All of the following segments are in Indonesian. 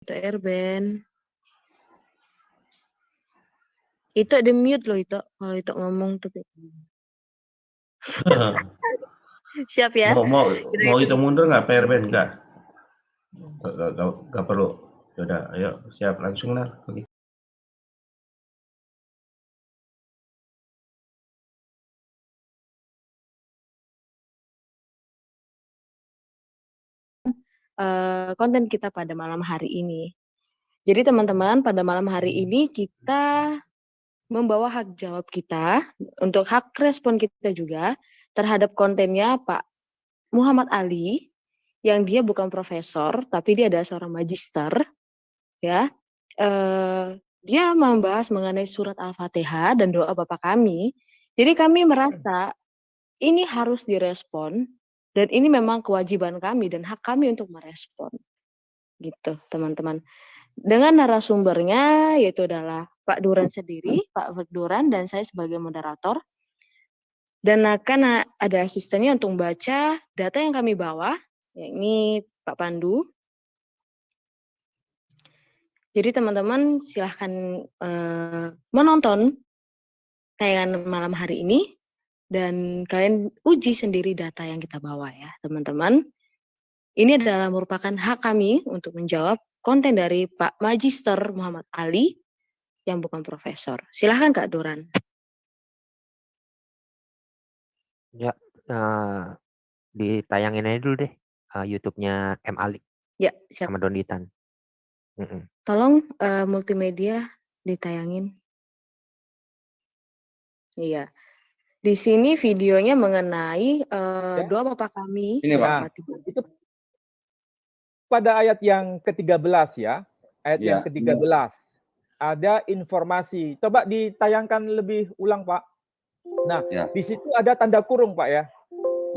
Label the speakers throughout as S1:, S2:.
S1: Itu Erben. Itu di mute loh itu. Kalau itu ngomong tuh. Siap ya.
S2: Mau itu mundur nggak PRBN nggak? Nggak perlu. Sudah, ayo siap langsung lah.
S1: Konten kita pada malam hari ini. Jadi teman-teman, pada malam hari ini kita membawa hak jawab kita untuk hak respon kita juga terhadap kontennya Pak Muhammad Ali yang dia bukan profesor tapi dia adalah seorang magister ya. Dia membahas mengenai surat Al-Fatihah dan doa Bapak kami. Jadi kami merasa ini harus direspon dan ini memang kewajiban kami dan hak kami untuk merespon. Gitu, teman-teman. Dengan narasumbernya yaitu adalah Pak Duran sendiri, Pak Duran dan saya sebagai moderator. Dan akan ada asistennya untuk membaca data yang kami bawa, yakni Pak Pandu. Jadi teman-teman silahkan menonton tayangan malam hari ini dan kalian uji sendiri data yang kita bawa ya teman-teman. Ini adalah merupakan hak kami untuk menjawab konten dari Pak Magister Muhammad Ali yang bukan profesor. Silahkan Kak Duran.
S3: Ya, ditayangin aja dulu deh YouTube-nya M. Ali.
S1: Ya, siap.
S3: Sama Donditan.
S1: Tolong multimedia ditayangin. Iya. Di sini videonya mengenai doa Bapak kami.
S4: Ini Pak.
S5: Itu pada ayat yang ke-13 ya. Ayat yang ke-13. Ada informasi. Coba ditayangkan lebih ulang, Pak. Nah, di situ ada tanda kurung, Pak ya.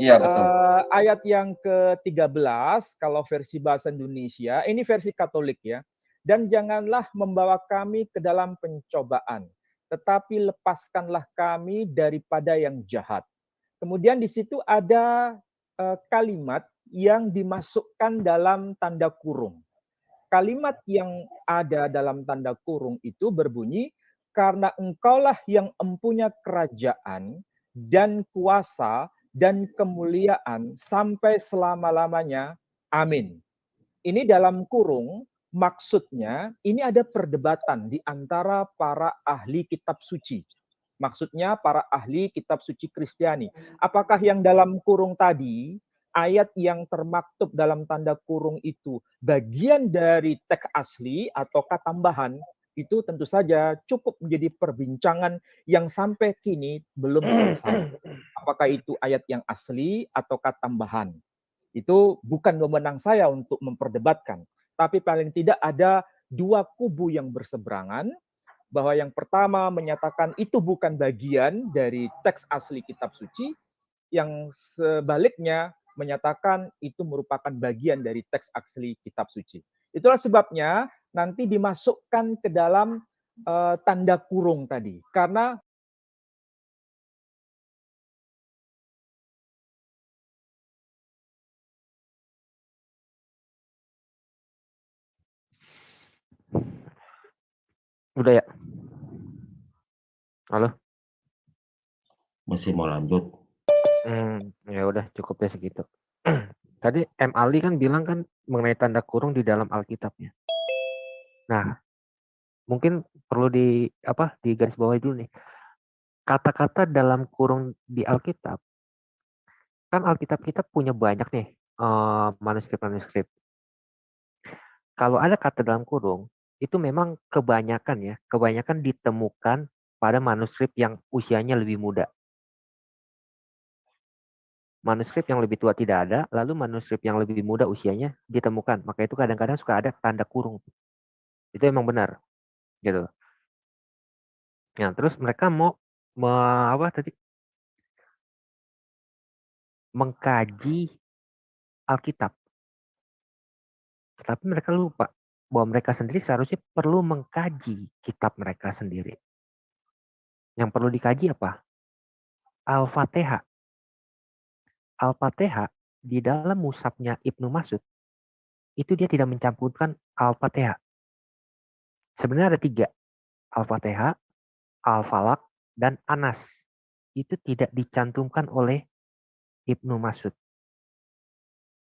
S4: Iya, betul.
S5: Ayat yang ke-13 kalau versi bahasa Indonesia, ini versi Katolik ya. Dan janganlah membawa kami ke dalam pencobaan, tetapi lepaskanlah kami daripada yang jahat. Kemudian di situ ada kalimat yang dimasukkan dalam tanda kurung. Kalimat yang ada dalam tanda kurung itu berbunyi, karena engkaulah yang empunya kerajaan dan kuasa dan kemuliaan sampai selama-lamanya. Amin. Ini dalam kurung, maksudnya ini ada perdebatan di antara para ahli kitab suci. Maksudnya para ahli kitab suci Kristiani. Apakah yang dalam kurung tadi, ayat yang termaktub dalam tanda kurung itu bagian dari teks asli ataukah tambahan? Itu tentu saja cukup menjadi perbincangan yang sampai kini belum selesai. Apakah itu ayat yang asli ataukah tambahan? Itu bukan wewenang saya untuk memperdebatkan. Tapi paling tidak ada dua kubu yang berseberangan, bahwa yang pertama menyatakan itu bukan bagian dari teks asli kitab suci, yang sebaliknya menyatakan itu merupakan bagian dari teks asli kitab suci. Itulah sebabnya nanti dimasukkan ke dalam tanda kurung tadi. Karena
S3: udah ya? Halo?
S2: Masih mau lanjut?
S3: Ya udah cukup ya segitu. Tadi M. Ali kan bilang kan mengenai tanda kurung di dalam Alkitabnya. Nah, mungkin perlu di garis bawahi dulu nih. Kata-kata dalam kurung di Alkitab, kan Alkitab kita punya banyak nih manuskrip-manuskrip. Kalau ada kata dalam kurung, itu memang kebanyakan ditemukan pada manuskrip yang usianya lebih muda. Manuskrip yang lebih tua tidak ada, lalu manuskrip yang lebih muda usianya ditemukan. Maka itu kadang-kadang suka ada tanda kurung. Itu emang benar, gitu. Nah, terus mereka mau mengkaji Alkitab. Tapi mereka lupa bahwa mereka sendiri seharusnya perlu mengkaji kitab mereka sendiri. Yang perlu dikaji apa? Al-Fatihah. Al-Fatihah di dalam mushafnya Ibnu Mas'ud itu dia tidak mencampurkan Al-Fatihah. Sebenarnya ada 3. Al-Fatihah, Al-Falaq, dan Anas. Itu tidak dicantumkan oleh Ibnu Mas'ud.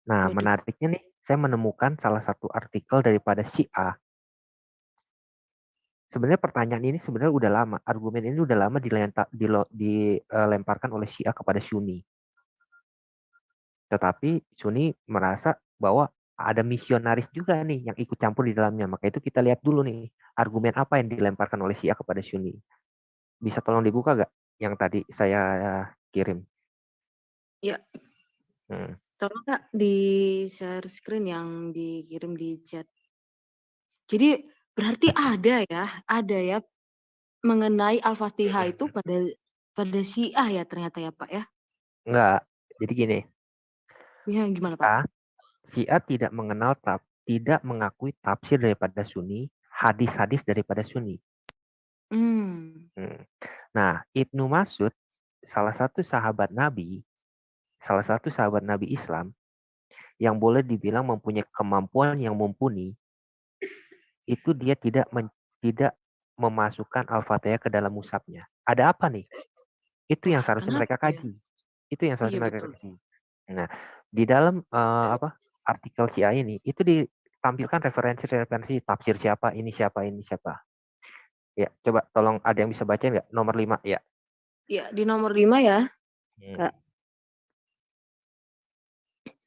S3: Nah,
S1: Waduh.
S3: menariknya nih, saya menemukan salah satu artikel daripada Syiah. Sebenarnya pertanyaan ini sebenarnya udah lama. Argumen ini udah lama dilemparkan oleh Syiah kepada Sunni. Tetapi Sunni merasa bahwa ada misionaris juga nih yang ikut campur di dalamnya. Maka itu kita lihat dulu nih, argumen apa yang dilemparkan oleh Syiah kepada Sunni. Bisa tolong dibuka gak yang tadi saya kirim?
S1: Ya, tolong Kak di share screen yang dikirim di chat. Jadi berarti ada ya mengenai Al-Fatihah itu pada Syiah ya ternyata ya Pak ya.
S3: Enggak. Jadi gini,
S1: Ya gimana Pak?
S3: Syiah tidak mengakui tafsir daripada Sunni, hadis-hadis daripada Sunni. Nah, Ibnu Mas'ud, salah satu sahabat Nabi Islam yang boleh dibilang mempunyai kemampuan yang mumpuni, itu dia tidak memasukkan Al-Fatihah ke dalam mushafnya. Ada apa nih? Itu yang seharusnya mereka kaji. Kaji. Nah, di dalam artikel Syiah ini itu ditampilkan referensi tafsir siapa. Ya, coba tolong ada yang bisa baca nggak? Nomor 5 ya.
S1: Iya, di nomor 5 ya, Kak.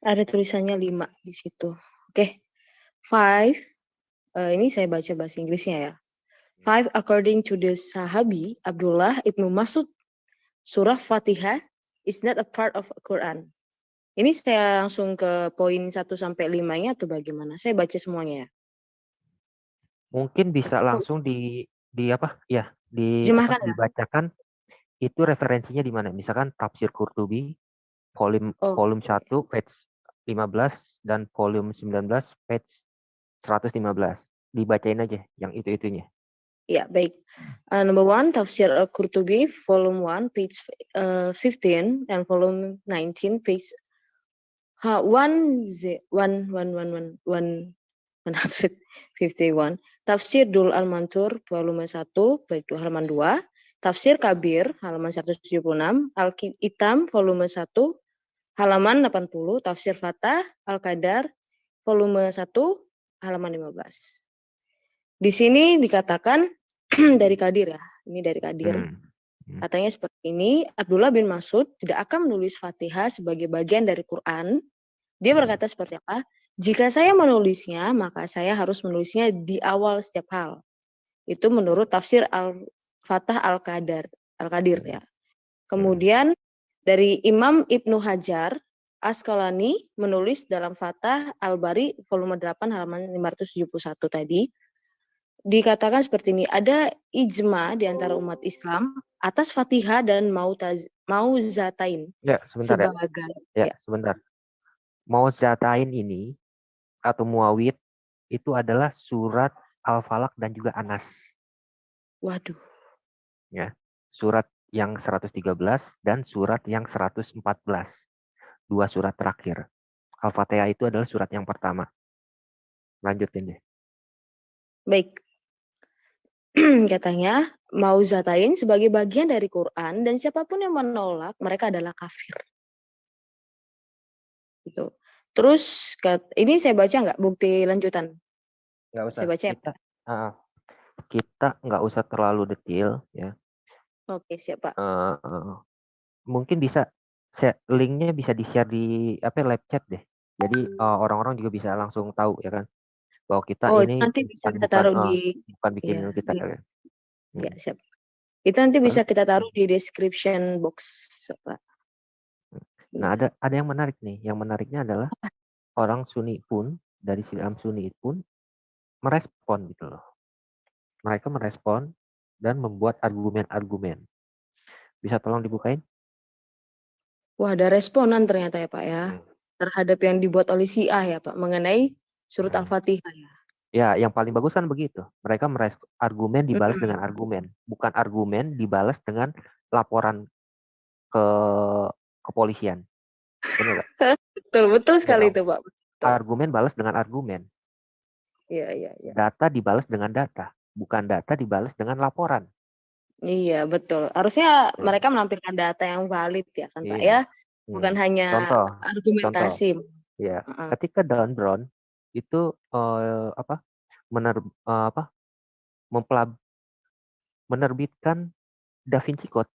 S1: Ada tulisannya 5 di situ. Oke. 5, ini saya baca bahasa Inggrisnya ya. 5, according to the Sahabi Abdullah Ibnu Mas'ud, surah Fatihah is not a part of Quran. Ini saya langsung ke poin 1 sampai 5-nya atau bagaimana? Saya baca semuanya ya.
S3: Mungkin bisa langsung dibacakan itu referensinya di mana? Misalkan Tafsir Qurtubi volume 1 page 15 dan volume 19 page 115. Dibacain aja yang itu-itunya.
S1: Ya, baik. Number 1, Tafsir Al-Qurtubi, volume 1, page 15, and volume 19, page 151. Tafsir Dul Al-Mantur, volume 1, baik halaman 2. Tafsir Kabir, halaman 176. Al-Itam, volume 1, halaman 80. Tafsir Fatah, Al-Qadar, volume 1, halaman 15. Di sini dikatakan dari Qadir ya. Ini dari Qadir. Katanya seperti ini, Abdullah bin Mas'ud tidak akan menulis Fatihah sebagai bagian dari Quran. Dia berkata seperti apa? Jika saya menulisnya, maka saya harus menulisnya di awal setiap hal. Itu menurut tafsir Al-Fatah Al-Qadir ya. Kemudian dari Imam Ibnu Hajar Asqalani menulis dalam Fatah Al-Bari volume 8 halaman 571 tadi. Dikatakan seperti ini, ada ijma di antara umat Islam atas Fatihah dan Mauzatain.
S3: Ya, sebentar sebentar. Mauzatain ini atau Muawid itu adalah surat Al-Falaq dan juga Anas.
S1: Waduh.
S3: Ya, surat yang 113 dan surat yang 114. 2 surat terakhir. Al-Fatihah itu adalah surat yang pertama. Lanjutin deh.
S1: Baik. Katanya Mauzatain sebagai bagian dari Quran dan siapapun yang menolak mereka adalah kafir. Gitu. Terus ini saya baca nggak bukti lanjutan?
S3: Nggak usah.
S1: Saya baca ya?
S3: Kita nggak usah terlalu detail ya.
S1: Oke, siap Pak.
S3: Mungkin bisa linknya bisa di-share di live chat deh. Jadi orang-orang juga bisa langsung tahu ya kan bahwa kita ini
S1: nanti bisa kita taruh
S3: bukan bikin kita.
S1: Ya, siap. Itu nanti bisa kita taruh di description box, Pak.
S3: Nah, ada yang menarik nih. Yang menariknya adalah orang Sunni pun dari Islam Sunni pun merespon gitu loh. Mereka merespon dan membuat argumen-argumen. Bisa tolong dibukain?
S1: Wah, ada responan ternyata ya Pak ya. Terhadap yang dibuat oleh Syiah ya Pak mengenai surat Al-Fatihah ya.
S3: Ya, yang paling bagus kan begitu. Mereka argumen dibalas dengan argumen, bukan argumen dibalas dengan laporan ke kepolisian. Benar nggak?
S1: Betul sekali itu Pak.
S3: Argumen balas dengan argumen.
S1: Iya.
S3: Data dibalas dengan data, bukan data dibalas dengan laporan.
S1: Iya, betul. Harusnya
S3: Ya.
S1: mereka menampilkan data yang valid ya kan, Pak
S3: Iya.
S1: ya. Bukan hanya
S3: Contoh,
S1: argumentasi.
S3: ya.
S1: Heeh.
S3: Ketika Dan Brown itu menerbitkan Da Vinci Code,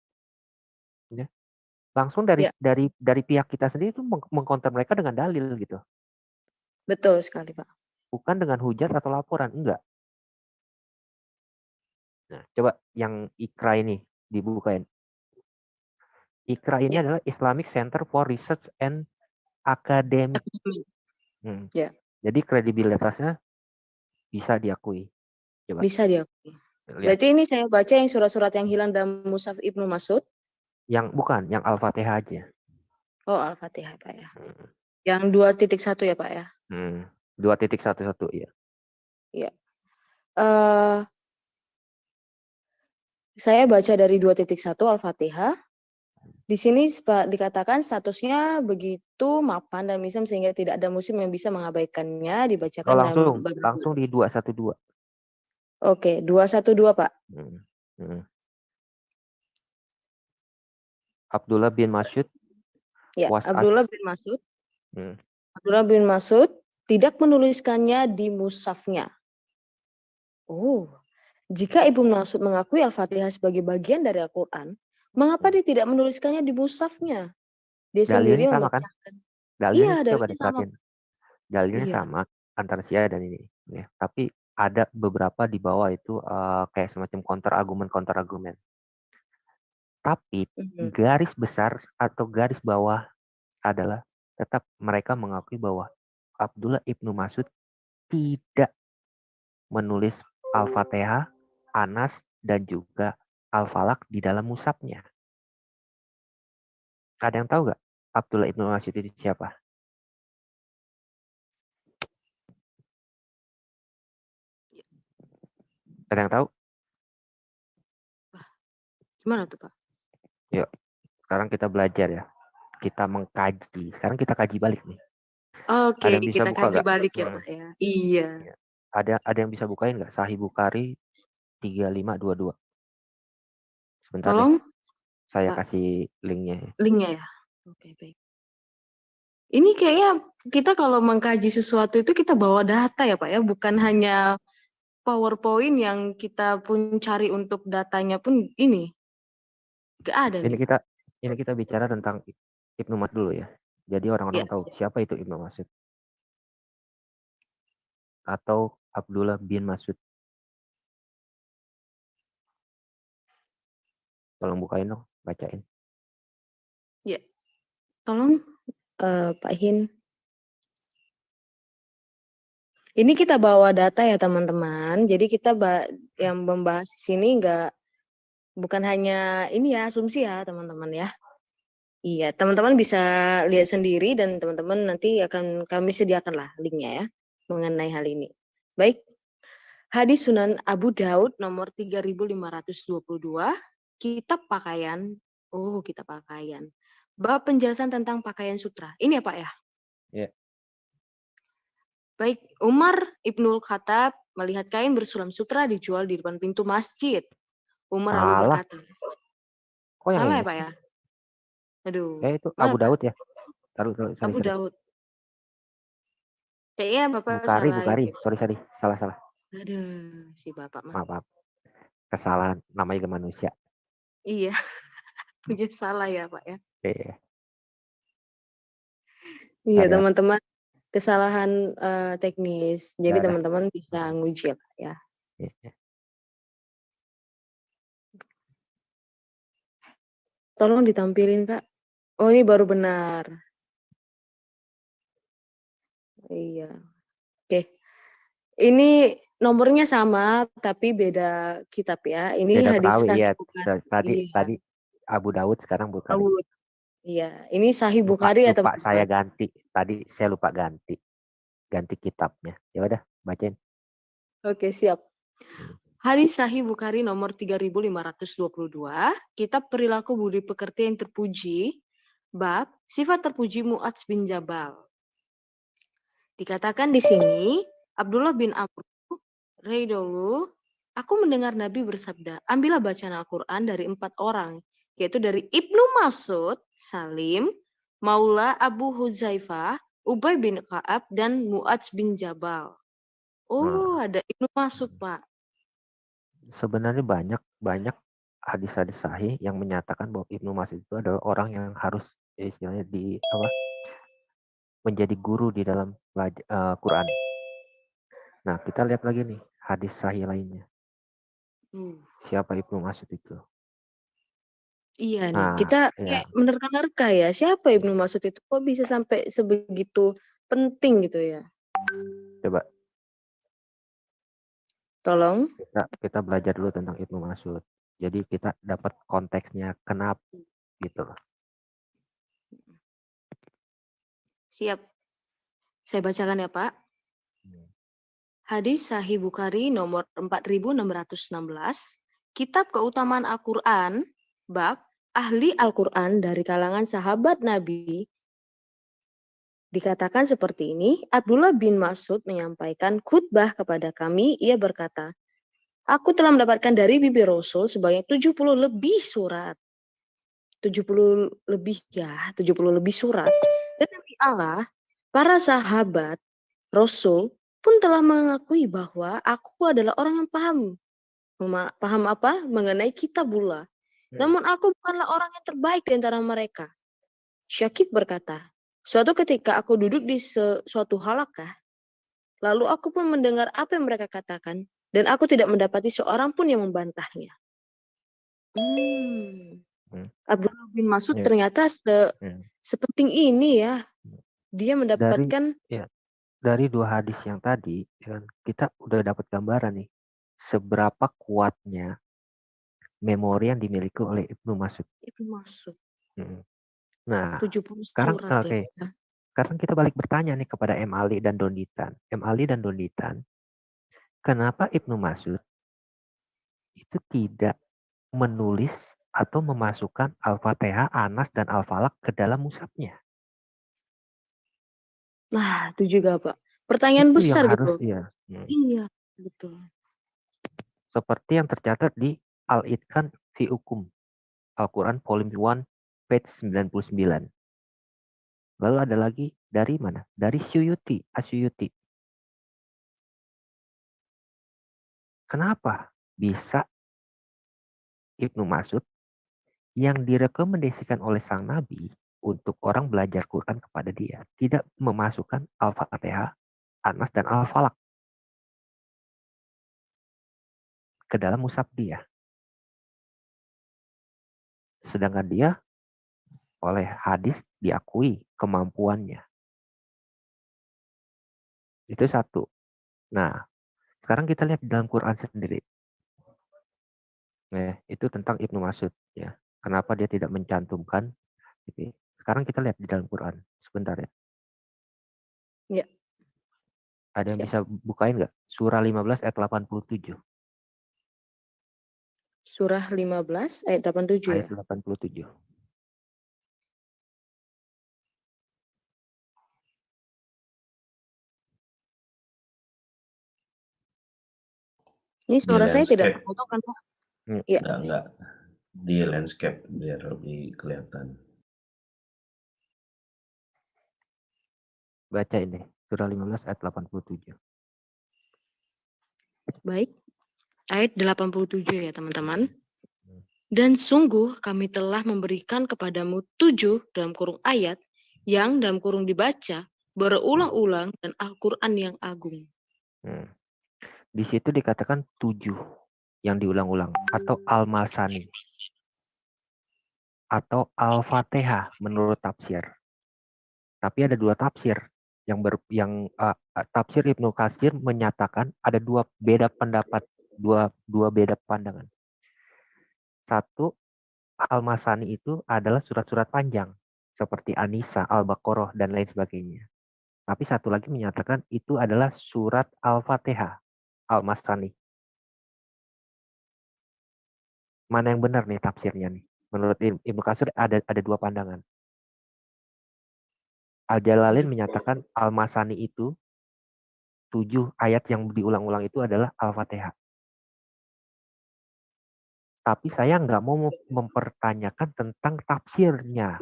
S3: ya. Langsung
S1: Ya,
S3: dari pihak kita sendiri itu mengcounter mereka dengan dalil gitu,
S1: betul sekali, Pak.
S3: bukan dengan hujat atau laporan, enggak. Nah, coba yang IKRA ini dibukain. IKRA ini
S1: Ya.
S3: adalah Islamic Center for Research and Academic.
S1: Ya.
S3: Jadi kredibilitasnya bisa diakui. Coba
S1: Bisa diakui.
S3: lihat.
S1: Berarti ini saya baca yang surat-surat yang hilang dalam Mushaf Ibnu Mas'ud.
S3: Yang bukan, yang Al-Fatihah aja.
S1: Oh, Al-Fatihah, Pak ya. Yang 2.1 ya, Pak ya.
S3: 2.11 ya.
S1: Iya. Saya baca dari 2.1 Al-Fatihah. Di sini dikatakan statusnya begitu mapan dan misam sehingga tidak ada muslim yang bisa mengabaikannya, dibacakan
S3: langsung di 212.
S1: Oke, 212, Pak.
S3: Abdullah bin Mas'ud.
S1: Ya, Abdullah bin Mas'ud tidak menuliskannya di mushafnya. Oh, jika Ibnu Mas'ud mengakui Al-Fatihah sebagai bagian dari Al-Quran, mengapa dia tidak menuliskannya di mushafnya? Dia sendiri
S3: Dalilnya sama kan?
S1: membacakan.
S3: Dalilnya
S1: Iya,
S3: coba
S1: dalilnya sama.
S3: Dalilnya
S1: Iya.
S3: sama antara si A dan ini. Ya. Tapi ada beberapa di bawah itu kayak semacam counter argumen. Tapi garis besar atau garis bawah adalah tetap mereka mengakui bahwa Abdullah ibnu Mas'ud tidak menulis Al-Fatihah, Anas, dan juga Al-Falaq di dalam mushafnya. Ada yang tahu nggak Abdullah ibnu Mas'ud itu siapa? Ada yang tahu?
S1: Gimana tuh, Pak?
S3: Yuk, sekarang kita belajar ya. Kita mengkaji. Sekarang kita kaji balik nih.
S1: Oke,
S3: Ada yang bisa
S1: kita
S3: buka
S1: kaji
S3: gak?
S1: balik ya, Pak ya. Iya.
S3: Ada yang bisa bukain nggak? Sahih Bukhari 3522. Sebentar
S1: Tolong,
S3: deh. Saya
S1: Pak,
S3: kasih linknya.
S1: linknya ya. Oke, baik. Ini kayaknya kita kalau mengkaji sesuatu itu kita bawa data ya, Pak ya, bukan hanya PowerPoint yang kita pun cari untuk datanya pun ini. Gak ada
S3: Ini
S1: nih.
S3: kita bicara tentang Ibnu Mas'ud dulu ya. Jadi orang-orang
S1: Ya,
S3: tahu siapa itu Ibnu Mas'ud. Atau Abdullah bin Mas'ud. Tolong bukain dong, bacain.
S1: Ya, tolong Pak Hin. Ini kita bawa data ya teman-teman. Jadi kita yang membahas di sini bukan hanya ini ya asumsi ya teman-teman ya. Iya, teman-teman bisa lihat sendiri dan teman-teman nanti akan kami sediakanlah linknya ya mengenai hal ini. Baik, hadis Sunan Abu Daud nomor 3522, kitab pakaian. Oh, kitab pakaian. Bab penjelasan tentang pakaian sutra. Ini ya Pak ya?
S3: Iya.
S1: Baik, Umar Ibnul Khattab melihat kain bersulam sutra dijual di depan pintu masjid. Umar lalu berkata,
S3: kok yang
S1: salah
S3: ini?
S1: ya Pak ya? Aduh.
S3: Itu Abu Daud ya? Taruh,
S1: Abu Daud. Kayaknya Bapak
S3: Bukhari.
S1: salah.
S3: Sorry. Salah.
S1: Aduh, si Bapak mah.
S3: Maaf. Kesalahan, namanya ke manusia.
S1: Iya. Punya salah ya Pak ya. Iya teman-teman, kesalahan teknis. Jadi teman-teman bisa nguji ya Pak ya. Tolong ditampilin Kak. Oh ini baru benar. Iya. Oke. Ini nomornya sama tapi beda kitab ya. Ini
S3: beda
S1: hadis
S3: perawi,
S1: Sahih
S3: ya.
S1: Bukhari.
S3: Tadi Abu Daud, sekarang Bukhari.
S1: Iya, ini Sahih Bukhari ya teman-teman.
S3: Saya ganti. Tadi saya lupa ganti kitabnya. Ya udah, bacain. Oke,
S1: siap. Hadis Sahih Bukhari nomor 3522, kitab perilaku budi pekerti yang terpuji, bab sifat terpuji Mu'adz bin Jabal. Dikatakan di sini, Abdullah bin Amr radhiyallahu, aku mendengar Nabi bersabda, ambillah bacaan Al-Quran dari 4 orang, yaitu dari Ibnu Mas'ud, Salim, Maula Abu Huzaifah, Ubay bin Ka'ab, dan Mu'adz bin Jabal. Oh, ada Ibnu Mas'ud, Pak.
S3: Sebenarnya banyak hadis-hadis sahih yang menyatakan bahwa Ibnu Mas'ud itu adalah orang yang harus istilahnya menjadi guru di dalam Quran. Nah, kita lihat lagi nih hadis sahih lainnya. Siapa Ibnu Mas'ud itu?
S1: Iya nih,
S3: Nah,
S1: kita
S3: ya.
S1: kayak menerka-nerka ya, siapa Ibnu Mas'ud itu? Kok bisa sampai sebegitu penting gitu ya?
S3: Coba
S1: Tolong.
S3: kita belajar dulu tentang Ibnu Mas'ud. Jadi kita dapat konteksnya kenapa gitu.
S1: Siap. Saya bacakan ya, Pak. Hadis Sahih Bukhari nomor 4616, Kitab Keutamaan Al-Quran, bab ahli Al-Quran dari kalangan sahabat Nabi. Dikatakan seperti ini, Abdullah bin Mas'ud menyampaikan khutbah kepada kami, ia berkata, aku telah mendapatkan dari bibir Rasul sebanyak 70 lebih surat. 70 lebih surat. Dan demi Allah, para sahabat Rasul pun telah mengakui bahwa aku adalah orang yang paham apa mengenai kitabullah. Namun aku bukanlah orang yang terbaik di antara mereka. Syakib berkata, suatu ketika aku duduk di suatu halakah, lalu aku pun mendengar apa yang mereka katakan, dan aku tidak mendapati seorang pun yang membantahnya. Abdullah bin Mas'ud ternyata sepenting ini ya. Dia mendapatkan
S3: dari 2 hadis yang tadi, kita udah dapat gambaran nih seberapa kuatnya memori yang dimiliki oleh Ibnu Mas'ud. Nah, sekarang kita balik bertanya nih kepada M. Ali dan Donditan. M. Ali dan Donditan, kenapa Ibnu Mas'ud itu tidak menulis atau memasukkan Al-Fatihah, Anas, dan Al-Falaq ke dalam mushafnya?
S1: Nah, itu juga, Pak. Pertanyaan
S3: itu
S1: besar
S3: yang
S1: gitu.
S3: Harus, iya.
S1: Iya, betul.
S3: Seperti yang tercatat di Al-Itqan fi Hukum Al-Quran volume 1 page 99. Lalu ada lagi dari mana? Dari Asyuyuti. Kenapa bisa Ibnu Mas'ud yang direkomendasikan oleh sang Nabi untuk orang belajar Quran kepada dia tidak memasukkan Al-Fatihah, Anas, dan Al-Falaq ke dalam mushaf dia? Sedangkan dia oleh hadis diakui kemampuannya. Itu satu. Nah, sekarang kita lihat di dalam Quran sendiri. Itu tentang Ibnu Mas'ud ya. Kenapa dia tidak mencantumkan? Sekarang kita lihat di dalam Quran. Sebentar ya.
S1: Ya.
S3: Ada yang bisa bukain nggak? Surah 15 ayat 87.
S1: Surah 15 ayat 87
S3: ayat
S1: ya?
S3: 87.
S1: Ini suara saya tidak terpotong kan, Pak?
S2: Ya. Enggak. Di landscape biar lebih kelihatan.
S3: Baca ini, surah 15 ayat 87.
S1: Baik. Ayat 87 ya, teman-teman. Dan sungguh kami telah memberikan kepadamu 7 dalam kurung ayat yang dalam kurung dibaca berulang-ulang dan Al-Quran yang agung.
S3: Di situ dikatakan 7 yang diulang-ulang atau Al-Masani atau Al-Fatihah menurut tafsir. Tapi ada 2 tafsir yang tafsir Ibnu Katsir menyatakan ada 2 beda pendapat, dua beda pandangan. Satu, Al-Masani itu adalah surat-surat panjang seperti An-Nisa, Al-Baqarah dan lain sebagainya. Tapi satu lagi menyatakan itu adalah surat Al-Fatihah, Al-Masani. Mana yang benar nih tafsirnya nih? Menurut Ibnu Katsir ada 2 pandangan. Al-Jalalain menyatakan Al-Masani itu 7 ayat yang diulang-ulang itu adalah Al-Fatihah. Tapi saya nggak mau mempertanyakan tentang tafsirnya.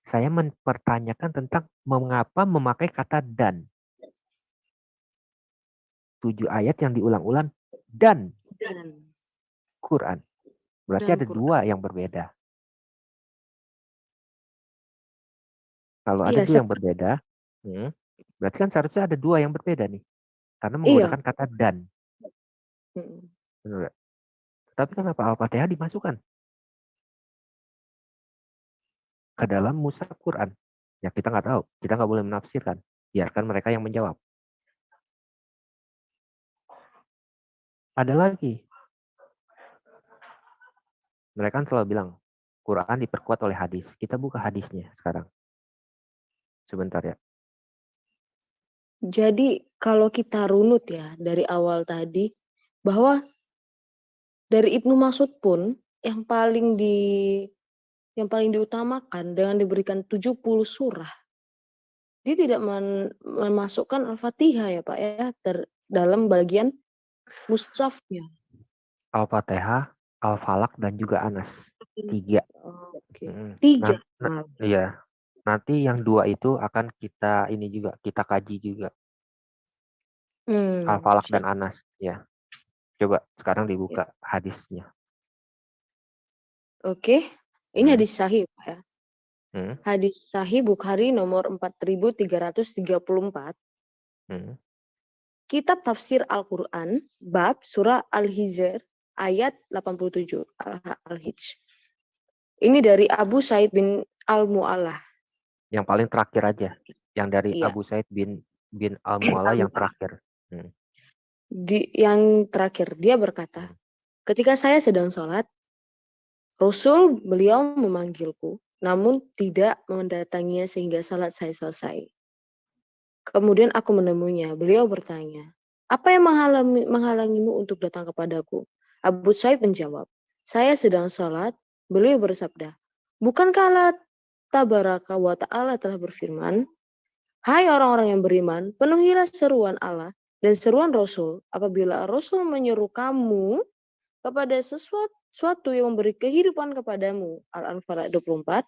S3: Saya mempertanyakan tentang mengapa memakai kata dan. 7 ayat yang diulang-ulang dan
S1: Dan
S3: Quran. Berarti ada
S1: Quran.
S3: 2 yang berbeda. Kalau ada
S1: Iya,
S3: 2 yang berbeda, berarti kan seharusnya ada 2 yang berbeda nih. Karena menggunakan kata dan. Benar nggak? Tapi kenapa Al-Fatihah dimasukkan ke dalam mushaf Quran? Ya kita nggak tahu. Kita nggak boleh menafsirkan. Biarkan mereka yang menjawab. Ada lagi. Mereka kan selalu bilang, Quran diperkuat oleh hadis. Kita buka hadisnya sekarang. Sebentar ya.
S1: Jadi kalau kita runut ya dari awal tadi, bahwa dari Ibnu Mas'ud pun yang paling diutamakan dengan diberikan 70 surah, dia tidak memasukkan Al-Fatihah ya Pak ya, dalam bagian mushafnya.
S3: Al-Fatihah, Al-Falaq, dan juga Anas. 3.
S1: Oke. 3.
S3: Iya. Nanti yang 2 itu akan kita kaji juga. Al-Falaq dan Anas. Ya. Coba sekarang dibuka hadisnya.
S1: Oke. Ini hadis sahih Pak ya. Hadis sahih Bukhari nomor 4334. Kitab Tafsir Al-Quran, bab surah Al-Hijr, ayat 87, Al-Hijr. Ini dari Abu Said bin Al-Mu'allah.
S3: Yang paling terakhir aja. Yang dari Abu Said bin Al-Mu'allah yang terakhir.
S1: Yang terakhir, dia berkata, ketika saya sedang sholat, Rasul beliau memanggilku, namun tidak mendatanginya sehingga salat saya selesai. Kemudian aku menemuinya. Beliau bertanya, apa yang menghalangimu untuk datang kepadaku? Abu Said menjawab, saya sedang sholat. Beliau bersabda, bukankah Allah Tabaraka wa Ta'ala telah berfirman, hai orang-orang yang beriman, penuhilah seruan Allah dan seruan Rasul apabila Rasul menyeru kamu kepada sesuatu yang memberi kehidupan kepadamu. Al-Anfal 24.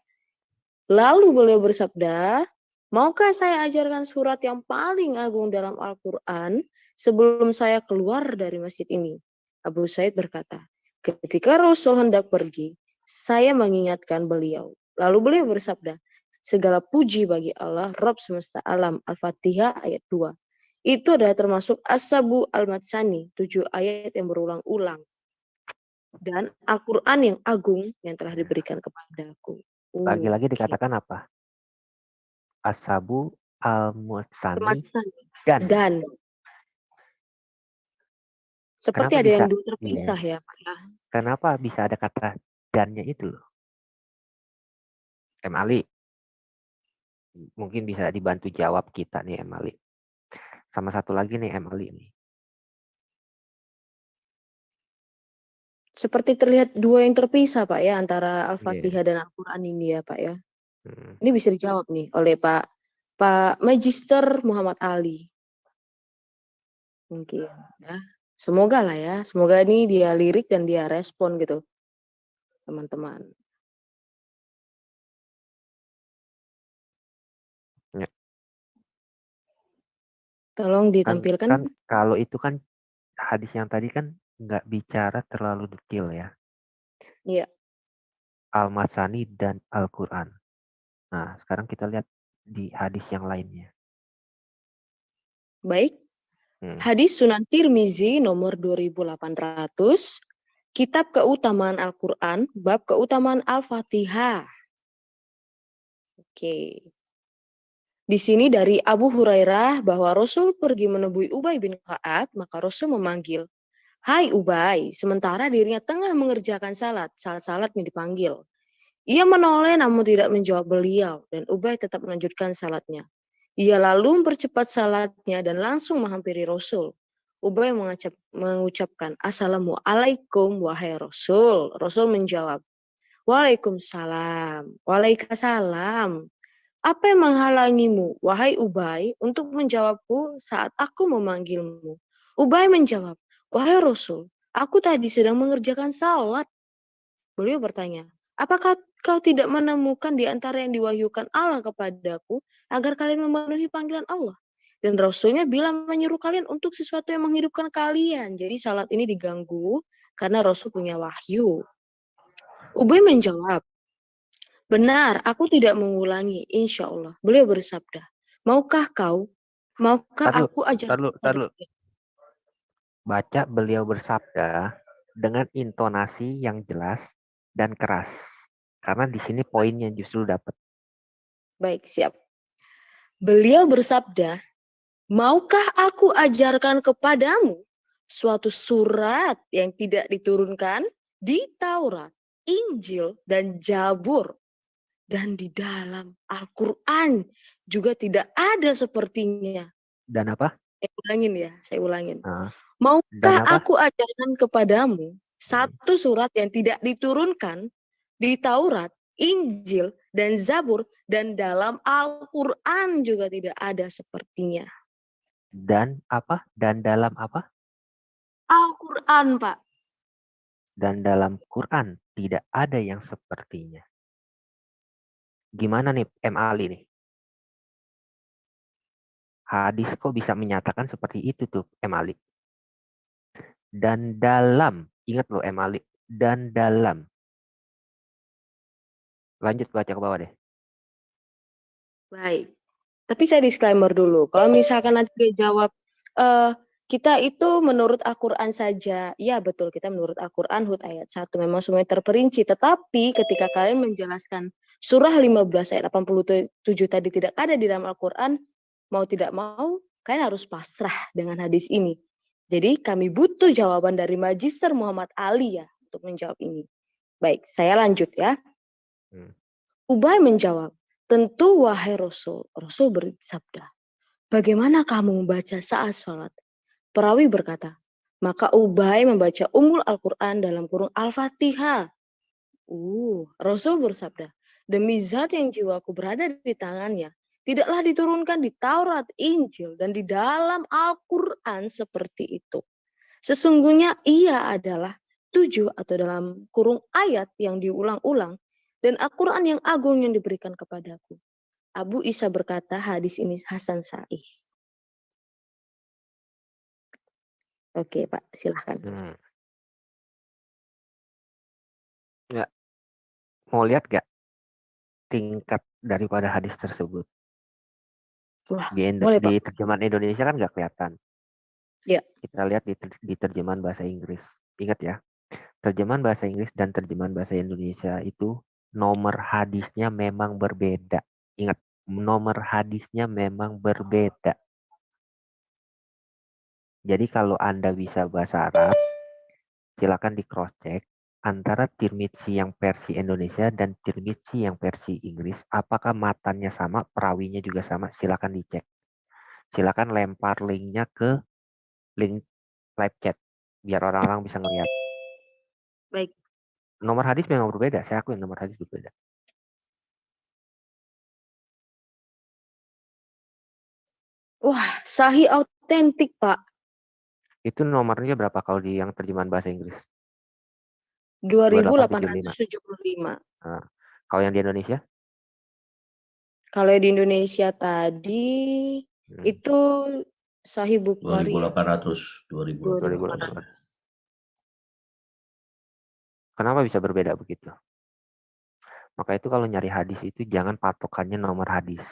S1: Lalu beliau bersabda, maukah saya ajarkan surat yang paling agung dalam Al-Quran sebelum saya keluar dari masjid ini? Abu Said berkata, ketika Rasul hendak pergi, saya mengingatkan beliau. Lalu beliau bersabda, segala puji bagi Allah, Rabb semesta alam. Al-Fatihah ayat 2. Itu adalah termasuk As-Sabu Al-Matsani, 7 ayat yang berulang-ulang. Dan Al-Quran yang agung yang telah diberikan kepadaku.
S3: Lagi-lagi dikatakan apa? As-Sabu Al-Matsani dan.
S1: Seperti ada yang dua terpisah ya Pak ya.
S3: Kenapa bisa ada kata dannya itu loh? Ali. Mungkin bisa dibantu jawab kita nih Ali. Sama satu lagi nih Ali nih.
S1: Seperti terlihat dua yang terpisah Pak ya antara Al-Fatihah dan Al-Quran ini ya Pak ya. Ini bisa dijawab nih oleh Pak Magister Muhammad Ali. Mungkin ya. Semoga lah ya. Semoga ini dia lirik dan dia respon gitu. Teman-teman.
S3: Ya.
S1: Tolong ditampilkan.
S3: Kan kalau itu kan hadis yang tadi kan nggak bicara terlalu detail ya.
S1: Iya.
S3: Al-Matsani dan Al-Quran. Nah, sekarang kita lihat di hadis yang lainnya.
S1: Baik. Hadis Sunan Tirmizi nomor 2800. Kitab Keutamaan Al-Quran, bab Keutamaan Al-Fatihah. Oke. Di sini dari Abu Hurairah bahwa Rasul pergi menemui Ubay bin Ka'ab, maka Rasul memanggil, hai Ubay, sementara dirinya tengah mengerjakan salatnya dipanggil. Ia menoleh namun tidak menjawab beliau, dan Ubay tetap melanjutkan salatnya. Ia lalu mempercepat salatnya dan langsung menghampiri Rasul. Ubay mengucapkan, Assalamualaikum wahai Rasul. Rasul menjawab, Waalaikumsalam. Waalaikumsalam. Apa yang menghalangimu, wahai Ubay, untuk menjawabku saat aku memanggilmu? Ubay menjawab, wahai Rasul, aku tadi sedang mengerjakan salat. Beliau bertanya, apakah kau tidak menemukan di antara yang diwahyukan Allah kepadaku agar kalian memenuhi panggilan Allah? Dan Rasulnya bilang menyuruh kalian untuk sesuatu yang menghidupkan kalian. Jadi salat ini diganggu karena Rasul punya wahyu. Ubay menjawab, benar, aku tidak mengulangi, insya Allah. Beliau bersabda, maukah
S3: Taruh,
S1: aku ajarkan
S3: taruh,
S1: kepada
S3: taruh. Baca beliau bersabda dengan intonasi yang jelas dan keras. Karena di sini poinnya justru dapat.
S1: Baik, siap. Beliau bersabda, maukah aku ajarkan kepadamu suatu surat yang tidak diturunkan di Taurat, Injil, dan Zabur, dan di dalam Al-Quran juga tidak ada sepertinya.
S3: Dan apa?
S1: Saya ulangin.
S3: Nah, dan
S1: Maukah
S3: apa?
S1: aku ajarkan kepadamu satu surat yang tidak diturunkan di Taurat, Injil, dan Zabur, dan dalam Al-Quran juga tidak ada sepertinya.
S3: Dan apa? Dan dalam apa?
S1: Al-Quran, Pak.
S3: Dan dalam Quran tidak ada yang sepertinya. Gimana nih M. Ali nih? Hadis kok bisa menyatakan seperti itu tuh M. Ali? Dan dalam, ingat loh M. Ali, dan dalam. Lanjut baca ke bawah deh.
S1: Baik. Tapi saya disclaimer dulu. Kalau misalkan nanti dia jawab, kita itu menurut Al-Quran saja. Ya betul, kita menurut Al-Quran Hud ayat 1. Memang semuanya terperinci. Tetapi ketika kalian menjelaskan surah 15 ayat 87 tadi tidak ada di dalam Al-Quran, mau tidak mau, kalian harus pasrah dengan hadis ini. Jadi kami butuh jawaban dari Magister Muhammad Ali ya untuk menjawab ini. Baik, saya lanjut ya. Ubay menjawab, tentu wahai Rasul. Rasul bersabda, bagaimana kamu membaca saat sholat? Perawi berkata, maka Ubay membaca Al-Quran dalam kurung Al-Fatihah. Rasul bersabda, demi zat yang jiwaku berada di tangannya, tidaklah diturunkan di Taurat, Injil, dan di dalam Al-Quran seperti itu. Sesungguhnya ia adalah 7 atau dalam kurung ayat yang diulang-ulang dan Al-Quran yang agung yang diberikan kepadaku. Abu Isa berkata hadis ini Hasan Sahih. Oke Pak, silahkan.
S3: Ya, mau lihat gak tingkat daripada hadis tersebut?
S1: Wah,
S3: Di terjemahan Indonesia kan gak kelihatan.
S1: Ya.
S3: Kita lihat di terjemahan bahasa Inggris. Ingat ya, terjemahan bahasa Inggris dan terjemahan bahasa Indonesia itu nomor hadisnya memang berbeda. Ingat, nomor hadisnya memang berbeda. Jadi kalau Anda bisa bahasa Arab, silakan di cross check antara Tirmidzi yang versi Indonesia dan Tirmidzi yang versi Inggris. Apakah matanya sama, perawinya juga sama? Silakan dicek. Silakan lempar linknya ke link live chat biar orang-orang bisa ngeliat.
S1: Baik.
S3: Nomor hadis memang berbeda. Saya akui nomor hadis berbeda.
S1: Wah, sahih autentik, Pak.
S3: Itu nomornya berapa kalau di yang terjemahan bahasa Inggris?
S1: 2875.
S3: Nah, kalau yang di Indonesia?
S1: Kalau di Indonesia tadi itu Sahih Bukhari.
S2: 2800.
S3: Kenapa bisa berbeda begitu? Maka itu kalau nyari hadis itu jangan patokannya nomor hadis.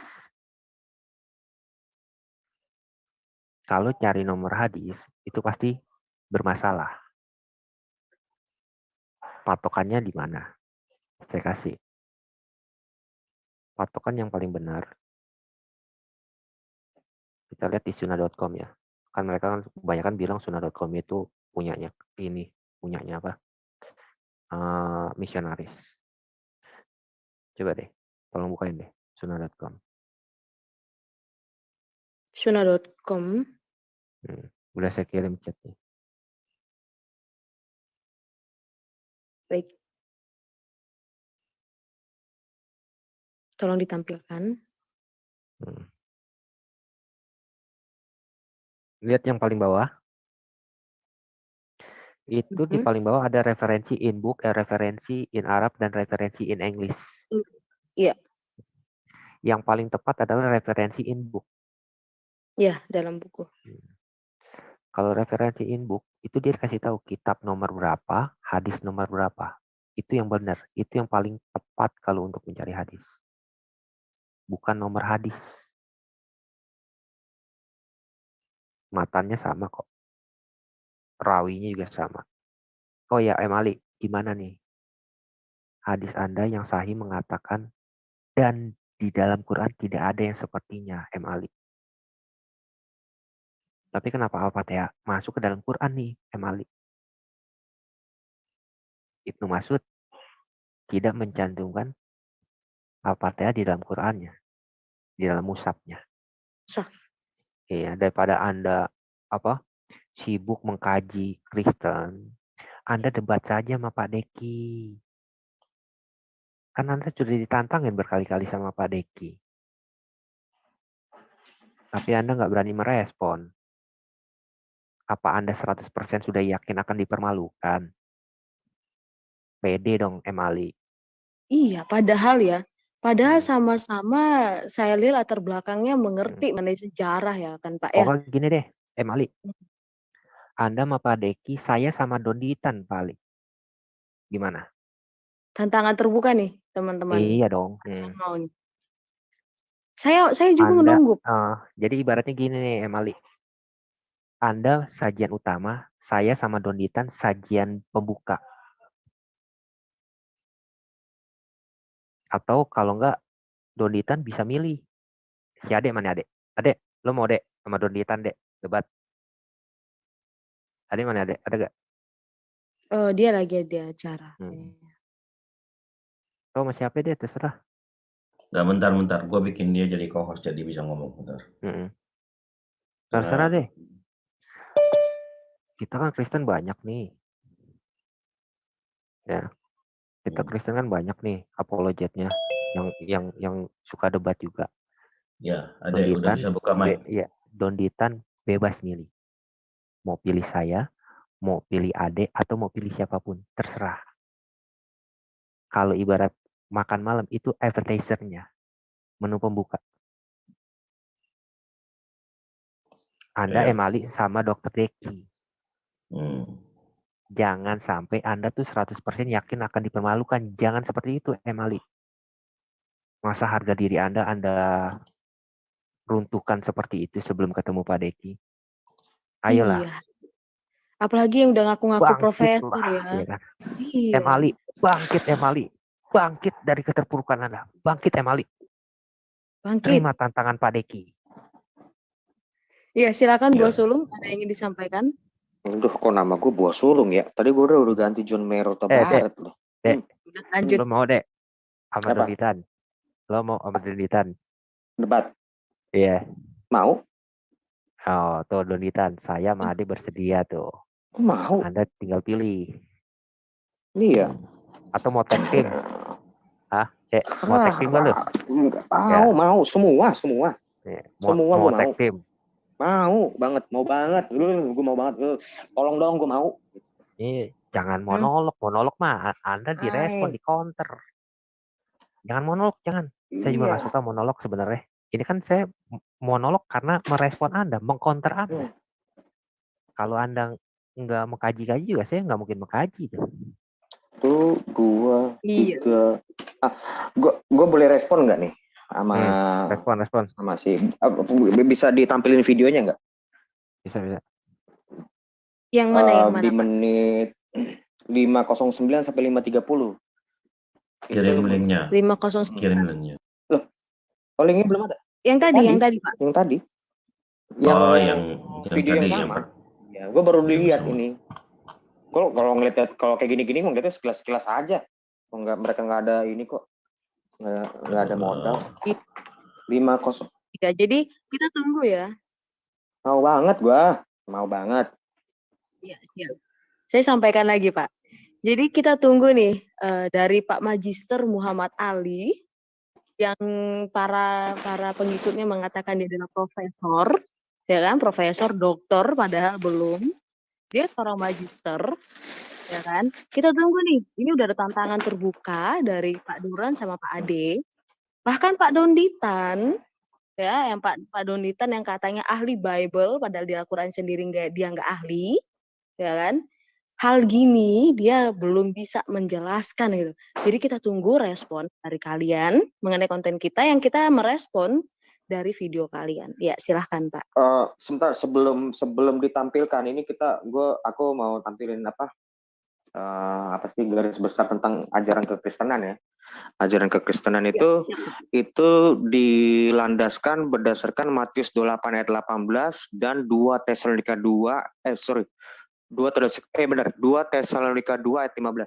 S3: Kalau cari nomor hadis itu pasti bermasalah. Patokannya di mana? Saya kasih. Patokan yang paling benar. Kita lihat di sunnah.com ya. Kan mereka kan kebanyakan bilang sunnah.com itu punyanya apa? Misionaris. Coba deh, tolong bukain deh sunnah.com.
S1: Sunnah.com.
S3: Udah saya kirim chatnya.
S1: Baik. Tolong ditampilkan.
S3: Hmm. Lihat yang paling bawah. Itu di paling bawah ada referensi in book, referensi in Arab, dan referensi in English.
S1: Iya.
S3: Yang paling tepat adalah referensi in book.
S1: Iya, dalam buku.
S3: Kalau referensi in book, itu dia kasih tahu kitab nomor berapa, hadis nomor berapa. Itu yang benar. Itu yang paling tepat kalau untuk mencari hadis. Bukan nomor hadis. Matanya sama kok. Rawinya juga sama. Oh ya, Ali, gimana nih? Hadis Anda yang sahih mengatakan, dan di dalam Quran tidak ada yang sepertinya, Ali. Tapi kenapa Al-Fatihah masuk ke dalam Quran nih, Ali? Ibnu Mas'ud tidak mencantumkan Al-Fatihah di dalam Qurannya, di dalam mushafnya.
S1: Sah.
S3: Iya, daripada Anda sibuk mengkaji Kristen, Anda debat saja sama Pak Deki. Kan Anda sudah ditantangin berkali-kali sama Pak Deki. Tapi Anda nggak berani merespon. Apa Anda 100% sudah yakin akan dipermalukan? Pede dong, Ali.
S1: Iya, padahal sama-sama saya lihat latar belakangnya mengerti mengenai sejarah ya kan Pak ya.
S3: Pokoknya gini deh, Ali. Anda sama Pak Deki, saya sama Donditan paling. Gimana?
S1: Tantangan terbuka nih teman-teman.
S3: Iya dong.
S1: Mau nih. Saya juga menunggu.
S3: Jadi ibaratnya gini nih, Ali. Anda sajian utama, saya sama Donditan sajian pembuka. Atau kalau enggak, Donditan bisa milih. Si Adek mana Adek? Adek, lo mau Dek sama Donditan Dek? Debat. Adek mana Adek? Ada gak?
S1: Dia lagi ada acara.
S3: Kau sama siapa deh, terserah.
S2: Nah, bentar. Gue bikin dia jadi co-host jadi bisa ngomong bentar.
S3: Terserah deh. Kita kan Kristen banyak nih. Ya. Kita Kristen kan banyak nih apologetnya yang suka debat juga.
S2: Ya, ada udah bisa buka mic.
S3: Iya, Donditan bebas milih. Mau pilih saya, mau pilih Ade, atau mau pilih siapapun, terserah. Kalau ibarat makan malam itu appetizer-nya, menu pembuka. Anda Ali sama Dr. Deki. Jangan sampai Anda tuh 100% yakin akan dipermalukan. Jangan seperti itu, Ali. Masa harga diri Anda runtuhkan seperti itu sebelum ketemu Pak Deki? Ayolah.
S1: Iya. Apalagi yang udah ngaku-ngaku profesor ya.
S3: Kan?
S1: Iya.
S3: Ali, bangkit Ali. Bangkit dari keterpurukan Anda. Bangkit Ali.
S1: Bangkit.
S3: Terima tantangan Pak Deki.
S1: Iya, silakan Buah Sulung, ada yang ingin disampaikan?
S4: Aduh, kok nama gue Buah Sulung ya? Tadi gue udah ganti John Merota Barat loh.
S3: Dek.
S1: Lanjut.
S3: Lo mau Dek? Sama Donditan. Lo mau sama Donditan?
S4: Debat?
S3: Iya.
S4: Mau?
S3: Oh, tuh Donditan. Saya sama Ade bersedia tuh.
S4: Mau?
S3: Anda tinggal pilih.
S4: Iya.
S3: Atau mau tag team? Mau tag team gak lu?
S4: Mau. Semua.
S3: Ya,
S4: Semua gue
S3: tag
S4: mau.
S3: team.
S4: Mau banget. Gue mau banget. Tolong dong, gue mau.
S3: Jangan monolog. Monolog mah Anda direspon, di counter. Jangan monolog, jangan. Saya juga gak suka monolog sebenarnya. Ini kan saya monolog karena merespon Anda, mengcounter Anda. Kalau Anda nggak mengkaji-kaji juga, saya nggak mungkin mengkaji.
S4: 1, 2, 3. Gue boleh respon nggak nih? Respon. Sama si, bisa ditampilin videonya nggak?
S3: Bisa.
S1: Yang mana?
S4: Di menit 5:09 sampai 5:30.
S2: Kirim linknya.
S1: 5:09.
S2: Kirim linknya.
S4: Loh, linknya belum ada?
S1: Yang tadi Pak.
S4: Yang tadi.
S2: Yang
S4: video
S2: tadi,
S4: yang sama. Ya, gue baru dilihat ini. Kalau ngeliat kalau kayak gini-gini, gue ngeliatnya sekilas aja. Mereka nggak ada ini kok. Nggak ada modal. 5:0.
S1: Ya, jadi kita tunggu ya.
S4: Mau banget.
S1: Ya, siap. Saya sampaikan lagi Pak. Jadi kita tunggu nih dari Pak Magister Muhammad Ali yang para pengikutnya mengatakan dia adalah profesor, ya kan, profesor, doktor, padahal belum. Dia seorang magister, ya kan. Kita tunggu nih, ini udah ada tantangan terbuka dari Pak Duran sama Pak Ade. Bahkan Pak Donditan, ya, yang Pak Donditan yang katanya ahli Bible, padahal di Al-Quran sendiri dia nggak ahli, ya kan. Hal gini dia belum bisa menjelaskan gitu. Jadi kita tunggu respon dari kalian mengenai konten kita yang kita merespon dari video kalian. Ya, silahkan Pak.
S4: Sebentar, sebelum ditampilkan ini aku mau tampilin apa sih garis besar tentang ajaran kekristenan ya. Ajaran kekristenan itu dilandaskan berdasarkan Matius 28 ayat 18 dan 2 Tesalonika 2 ayat 15.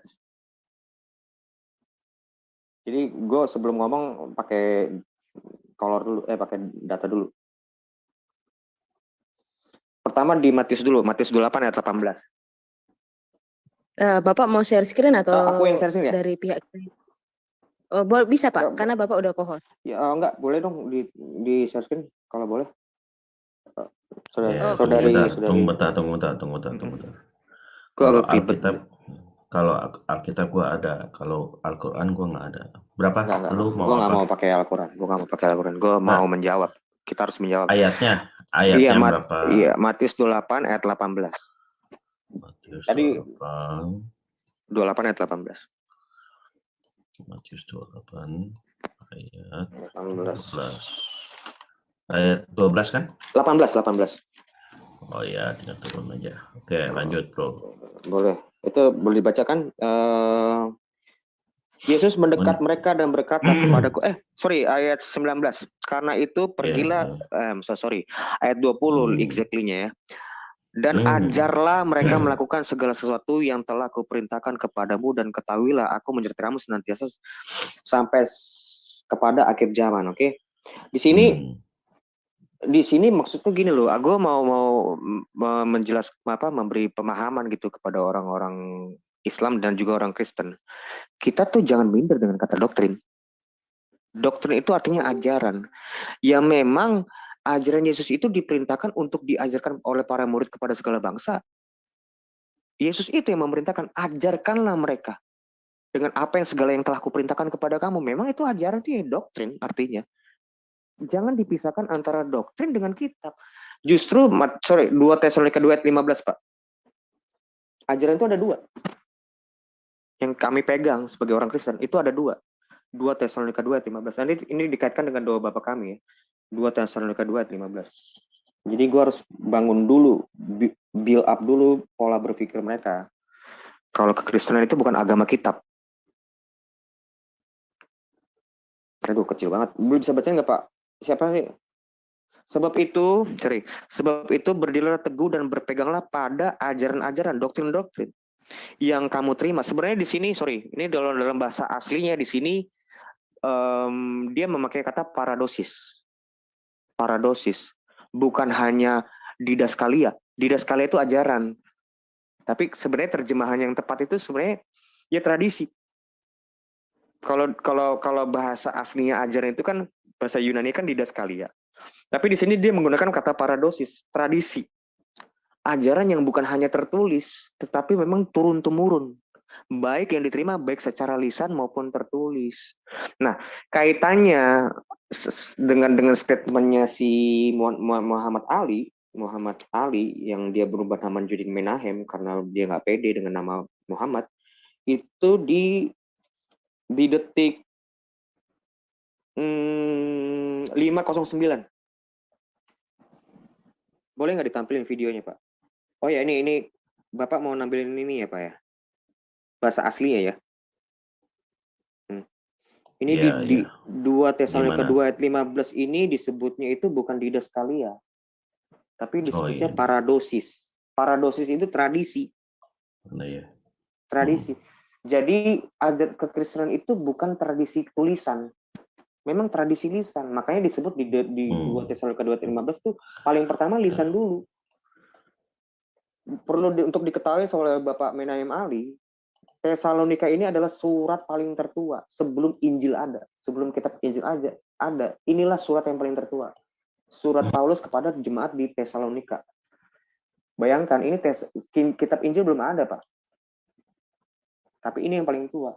S4: Jadi gue sebelum ngomong pakai pakai data dulu. Pertama di Matius 28 ayat 18.
S1: Bapak mau share screen atau
S4: Aku yang share screen ya?
S1: dari pihak Oh, bisa Pak, karena Bapak udah co-host.
S4: Ya enggak, boleh dong di share screen kalau boleh.
S2: Ya,
S4: Saudari.
S2: Tunggu bentar. Kalau Alkitab gua ada, kalau Al-Quran gua nggak ada. Berapa?
S4: Enggak.
S2: Lu mau
S4: Gua nggak
S2: apa?
S4: mau pakai Al-Quran. Gua mau menjawab. Kita harus menjawab.
S2: Ayatnya
S4: Iya,
S2: berapa?
S4: Iya, Matius 28 ayat 18.
S2: Matius
S4: Tadi
S2: 28
S4: ayat 18.
S2: Matius 28 ayat
S4: 18.
S2: 12. Ayat 12 kan?
S4: 18.
S2: Oh ya, tinggal turun aja. Oke, lanjut bro.
S4: Boleh. Itu boleh dibacakan. Yesus mendekat mereka dan berkata kepadaku. Ayat 19. Karena itu pergilah. Ayat 20 exactly-nya ya. Dan ajarlah mereka melakukan segala sesuatu yang telah kuperintahkan kepadamu, dan ketahuilah aku menyertai kamu senantiasa sampai kepada akhir zaman. Oke. Di sini maksudnya gini loh, aku mau memberi pemahaman gitu kepada orang-orang Islam dan juga orang Kristen. Kita tuh jangan minder dengan kata doktrin. Doktrin itu artinya ajaran. Ya memang ajaran Yesus itu diperintahkan untuk diajarkan oleh para murid kepada segala bangsa. Yesus itu yang memerintahkan, ajarkanlah mereka dengan apa yang segala yang telah kuperintahkan kepada kamu. Memang itu ajaran, itu ya doktrin artinya. Jangan dipisahkan antara doktrin dengan kitab. Justru 2 Tesalonika 2 ayat 15, Pak. Ajaran itu ada 2. Yang kami pegang sebagai orang Kristen, itu ada 2. 2 Tesalonika 2 ayat 15. Ini dikaitkan dengan doa Bapak kami ya. 2 Tesalonika 2 ayat 15. Jadi gue harus bangun dulu, build up dulu pola berpikir mereka. Kalau kekristenan itu bukan agama kitab. Aduh, kecil banget. Belum bisa baca nggak, Pak? Siapa sih? Sebab itu berdirilah teguh dan berpeganglah pada ajaran-ajaran, doktrin-doktrin yang kamu terima. Sebenarnya di sini, ini dalam bahasa aslinya di sini dia memakai kata paradosis. Paradosis, bukan hanya didaskalia. Didaskalia itu ajaran. Tapi sebenarnya terjemahan yang tepat itu sebenarnya ya tradisi. Kalau bahasa aslinya ajaran itu kan bahasa Yunani kan didaskalia. Tapi di sini dia menggunakan kata paradosis, tradisi. Ajaran yang bukan hanya tertulis, tetapi memang turun-temurun. Baik yang diterima, baik secara lisan maupun tertulis. Nah, kaitannya dengan statementnya si Muhammad Ali yang dia berubah nama Judin Menahem karena dia nggak pede dengan nama Muhammad, itu di detik 509. Boleh nggak ditampilin videonya, Pak? Oh ya, ini Bapak mau nampilin ini ya, Pak ya? Bahasa aslinya ya. Ini di 2 Tesalonika 2 ayat 15 ini disebutnya itu bukan didaskalia. Tapi disebutnya paradosis. Paradosis itu tradisi. Tradisi. Jadi ajaran kekristenan itu bukan tradisi tulisan. Memang tradisi lisan. Makanya disebut di 2 Tesalonika 2 ayat 15 itu paling pertama lisan dulu. Perlu untuk diketahui oleh Bapak Menahem Ali, Tesalonika ini adalah surat paling tertua sebelum Injil ada, sebelum kitab Injil aja ada. Inilah surat yang paling tertua. Surat Paulus kepada jemaat di Tesalonika. Bayangkan ini kitab Injil belum ada, Pak. Tapi ini yang paling tua.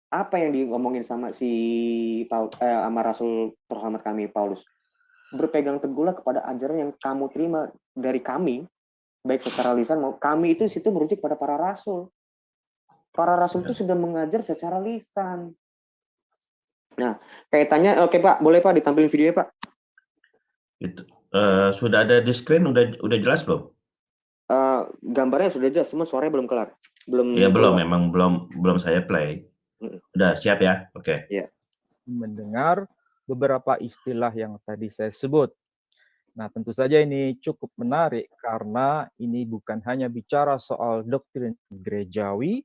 S4: Apa yang diomongin sama sama Rasul terhormat kami Paulus? Berpegang teguhlah kepada ajaran yang kamu terima dari kami, baik secara lisan maupun kami itu situ merujuk pada para rasul. Para rasul itu sudah mengajar secara lisan. Nah, kaitannya, oke Pak, boleh Pak ditampilin videonya Pak?
S2: Itu sudah ada di screen, udah jelas belum?
S4: Gambarnya sudah jelas, cuma suaranya belum kelar.
S2: Iya belum, memang belum saya play. Udah siap ya? Oke.
S4: Iya.
S5: Mendengar beberapa istilah yang tadi saya sebut. Nah, tentu saja ini cukup menarik karena ini bukan hanya bicara soal doktrin gerejawi,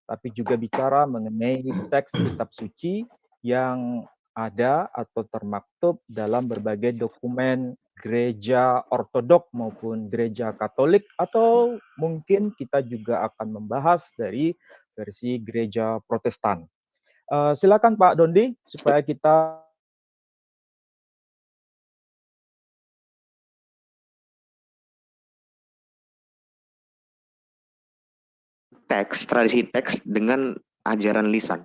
S5: tapi juga bicara mengenai teks kitab suci yang ada atau termaktub dalam berbagai dokumen gereja ortodok maupun gereja katolik, atau mungkin kita juga akan membahas dari versi gereja protestan. Silakan Pak Dondi, supaya kita
S4: tradisi teks dengan ajaran lisan.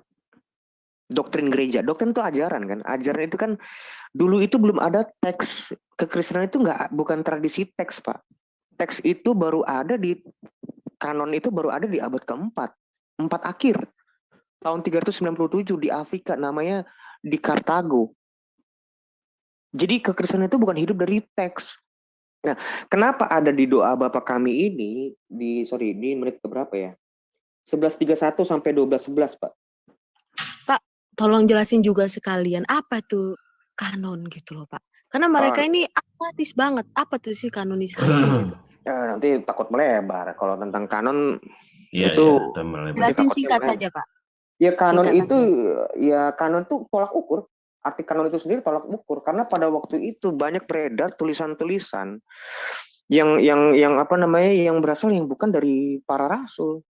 S4: Doktrin gereja, doktrin itu ajaran kan. Ajaran itu kan dulu itu belum ada teks. Kekristenan itu bukan tradisi teks, Pak. Teks itu baru ada kanon itu baru ada di abad keempat, 4 akhir. Tahun 397 di Afrika, namanya di Kartago. Jadi kekristenan itu bukan hidup dari teks. Nah, kenapa ada di doa Bapa kami ini di menit keberapa ya? 11:31 sampai 12:11, Pak.
S1: Pak, tolong jelasin juga sekalian apa tuh kanon gitu loh, Pak. Karena mereka ini apatis banget. Apa tuh sih kanonisasi gitu?
S4: Nanti takut melebar kalau tentang kanon
S2: itu.
S1: Jelasin singkat saja, Pak.
S4: Ya kanon itu kanon itu tolak ukur. Arti kanon itu sendiri tolak ukur karena pada waktu itu banyak beredar tulisan-tulisan yang apa namanya yang berasal yang bukan dari para rasul.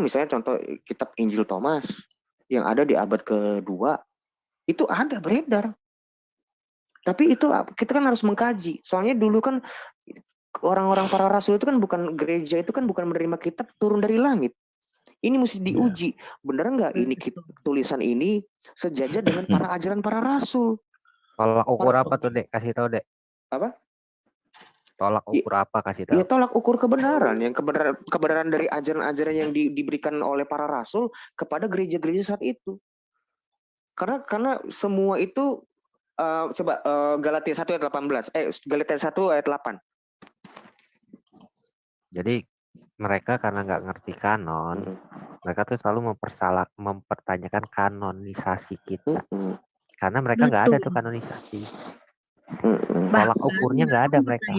S4: Misalnya contoh kitab Injil Thomas yang ada di abad kedua itu ada beredar. Tapi itu kita kan harus mengkaji. Soalnya dulu kan orang-orang para rasul itu kan bukan gereja, itu kan bukan menerima kitab turun dari langit. Ini mesti diuji. Benar nggak ini tulisan ini sejajar dengan para ajaran para rasul?
S3: Tolak ukur apa tuh, Dek? Kasih tahu, Dek.
S4: Apa?
S3: Tolak ukur apa, kasih tahu?
S4: Ya tolak ukur kebenaran, yang kebenaran dari ajaran-ajaran yang diberikan oleh para rasul kepada gereja-gereja saat itu. Karena semua itu coba Galatia 1 ayat 18. Galatia 1 ayat 8.
S3: Jadi mereka karena nggak ngerti kanon, mereka tuh selalu mempertanyakan kanonisasi kita. Karena mereka nggak ada tuh kanonisasi. Tolak ukurnya nggak ada mereka.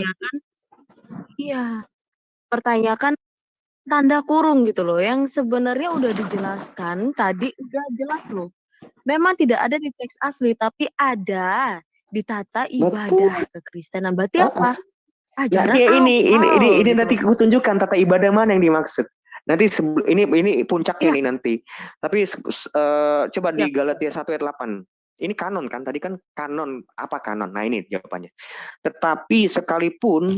S1: Iya, pertanyakan tanda kurung gitu loh, yang sebenarnya udah dijelaskan tadi, udah jelas loh. Memang tidak ada di teks asli, tapi ada di tata ibadah kekristenan. Berarti apa? Ajaran
S4: ini nanti aku tunjukkan tata ibadah mana yang dimaksud. Nanti ini puncaknya nih nanti. Tapi coba di Galatia 1 ayat 8. Ini kanon kan? Tadi kan kanon, apa kanon? Nah ini jawabannya. Tetapi sekalipun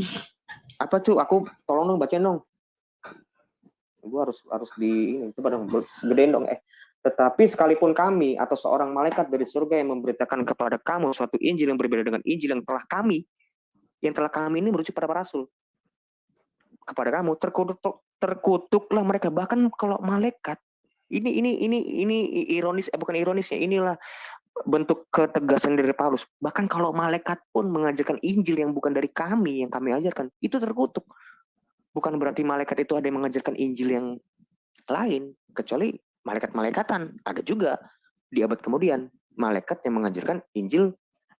S4: apa tuh? Aku tolong dong bacain dong. Gue harus di ini, coba dong gedein dong. Tetapi sekalipun kami atau seorang malaikat dari surga yang memberitakan kepada kamu suatu Injil yang berbeda dengan Injil yang telah kami ini merujuk pada para rasul kepada kamu, terkutuklah mereka. Bahkan kalau malaikat ini ironis, bukan ironisnya, inilah bentuk ketegasan dari Paulus. Bahkan kalau malaikat pun mengajarkan Injil yang bukan dari kami, yang kami ajarkan, itu terkutuk. Bukan berarti malaikat itu ada yang mengajarkan Injil yang lain, kecuali malaikat-malaikatan. Ada juga di abad kemudian malaikat yang mengajarkan Injil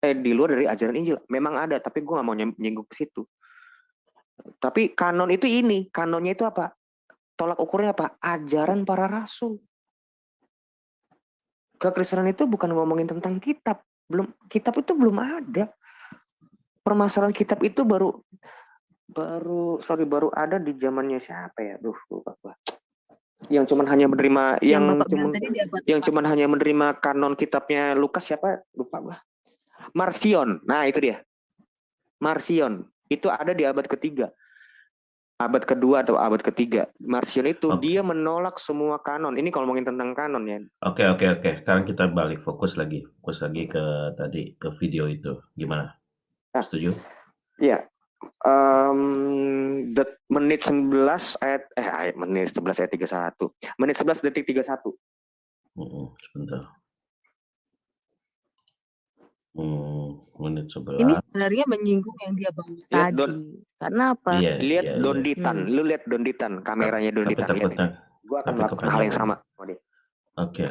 S4: di luar dari ajaran Injil. Memang ada, tapi gue gak mau nyinggung ke situ. Tapi kanon itu kanonnya itu apa? Tolak ukurnya apa? Ajaran para rasul. Kekristenan itu bukan ngomongin tentang kitab. Kitab itu belum ada. Permasalahan kitab itu baru ada di zamannya siapa ya? Lupa. yang cuman hanya menerima
S1: Bapak bilang tadi di abad
S4: yang
S1: 4.
S4: cuman hanya menerima kanon kitabnya Lukas, siapa? Lupa gua. Marcion. Nah, itu dia. Marcion. Itu ada di abad ketiga. Abad kedua atau abad ketiga. Marcion itu
S2: Oke.
S4: dia menolak semua kanon. Ini kalau ngomongin tentang kanon ya.
S2: Oke. Sekarang kita balik fokus lagi ke tadi ke video itu. Gimana?
S4: Nah.
S2: Setuju?
S4: Iya. Menit 11 ayat menit 11 ayat 31. Menit 11 detik 31.
S2: Sebentar. Menit 11.
S1: Ini sebenarnya menyinggung yang dia bawa
S4: Lihat,
S1: tadi. Karena apa?
S2: Iya,
S4: Lihat
S2: iya.
S4: Donditan. Lu lihat Donditan, kameranya
S2: Tapi
S4: Donditan. Lihat.
S2: takutnya.
S4: Gua akan
S2: tapi
S4: melakukan hal yang sama.
S2: Oke.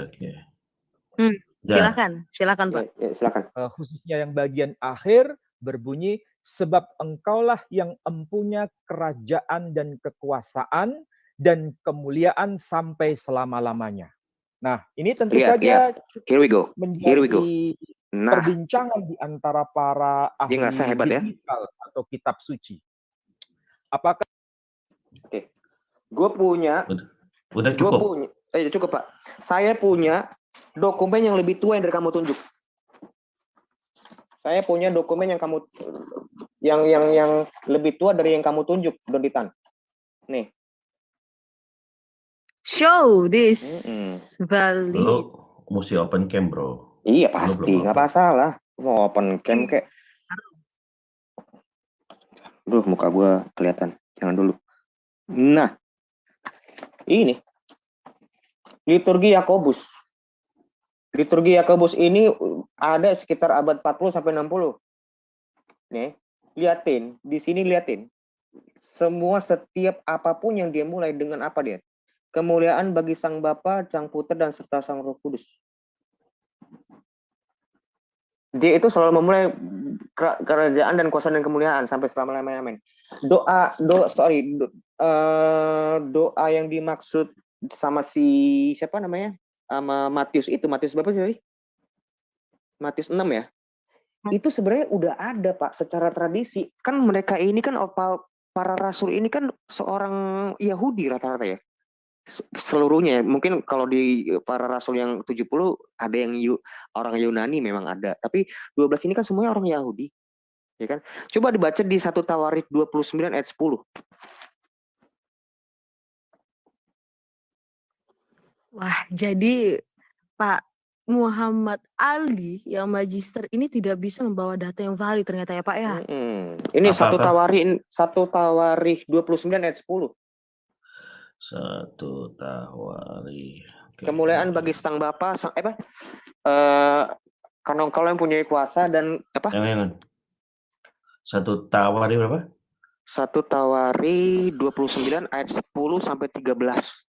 S1: Silakan Pak.
S4: Ya, silakan.
S5: Khususnya yang bagian akhir berbunyi, sebab engkaulah yang empunya kerajaan dan kekuasaan dan kemuliaan sampai selama-lamanya. Nah, ini tentu
S4: Lihat,
S5: saja
S4: Here we go.
S5: menjadi
S4: Nah,
S5: perbincangan di antara para ahli
S4: ngerasa hebat ya?
S5: biblical atau kitab suci. Apakah
S4: gue punya,
S2: Udah cukup.
S4: cukup Pak. Saya punya dokumen yang lebih tua yang dari kamu tunjuk. Saya punya dokumen yang kamu yang lebih tua dari yang kamu tunjuk, Donditan. Nih.
S1: Show this valid.
S2: Lu mesti open cam, bro.
S4: Iya pasti, nggak masalah. Mau open cam kayak. Duh, muka gue kelihatan. Jangan dulu. Nah, ini liturgi Yakobus. Liturgi Yakobus ini ada sekitar abad 40 sampai 60. Nih, liatin, di sini liatin. Semua setiap apapun yang dia mulai dengan apa dia? Kemuliaan bagi Sang Bapa, Sang Putra dan serta Sang Roh Kudus. Dia itu selalu memulai kerajaan dan kuasa dan kemuliaan sampai selama-lamanya. Amin. Doa yang dimaksud sama si siapa namanya? Sama Matius itu, Matius berapa sih? Matius 6 ya. Itu sebenarnya udah ada Pak secara tradisi. Kan mereka ini kan para rasul ini kan seorang Yahudi rata-rata ya. Seluruhnya mungkin kalau di para rasul yang 70 ada yang orang Yunani memang ada, tapi 12 ini kan semuanya orang Yahudi. Ya kan? Coba dibaca di 1 Tawarik 29 ayat 10.
S1: Wah, jadi Pak Muhammad Ali yang magister ini tidak bisa membawa data yang valid ternyata ya Pak ya.
S4: Ini 1 Tawarik 29 ayat 10.
S2: 1 Tawarik.
S4: Kemuliaan bagi Sang Bapa, karena engkau yang punya kuasa dan apa?
S2: Yang 1 Tawarik berapa?
S4: 1 Tawarik 29 ayat 10 sampai 13.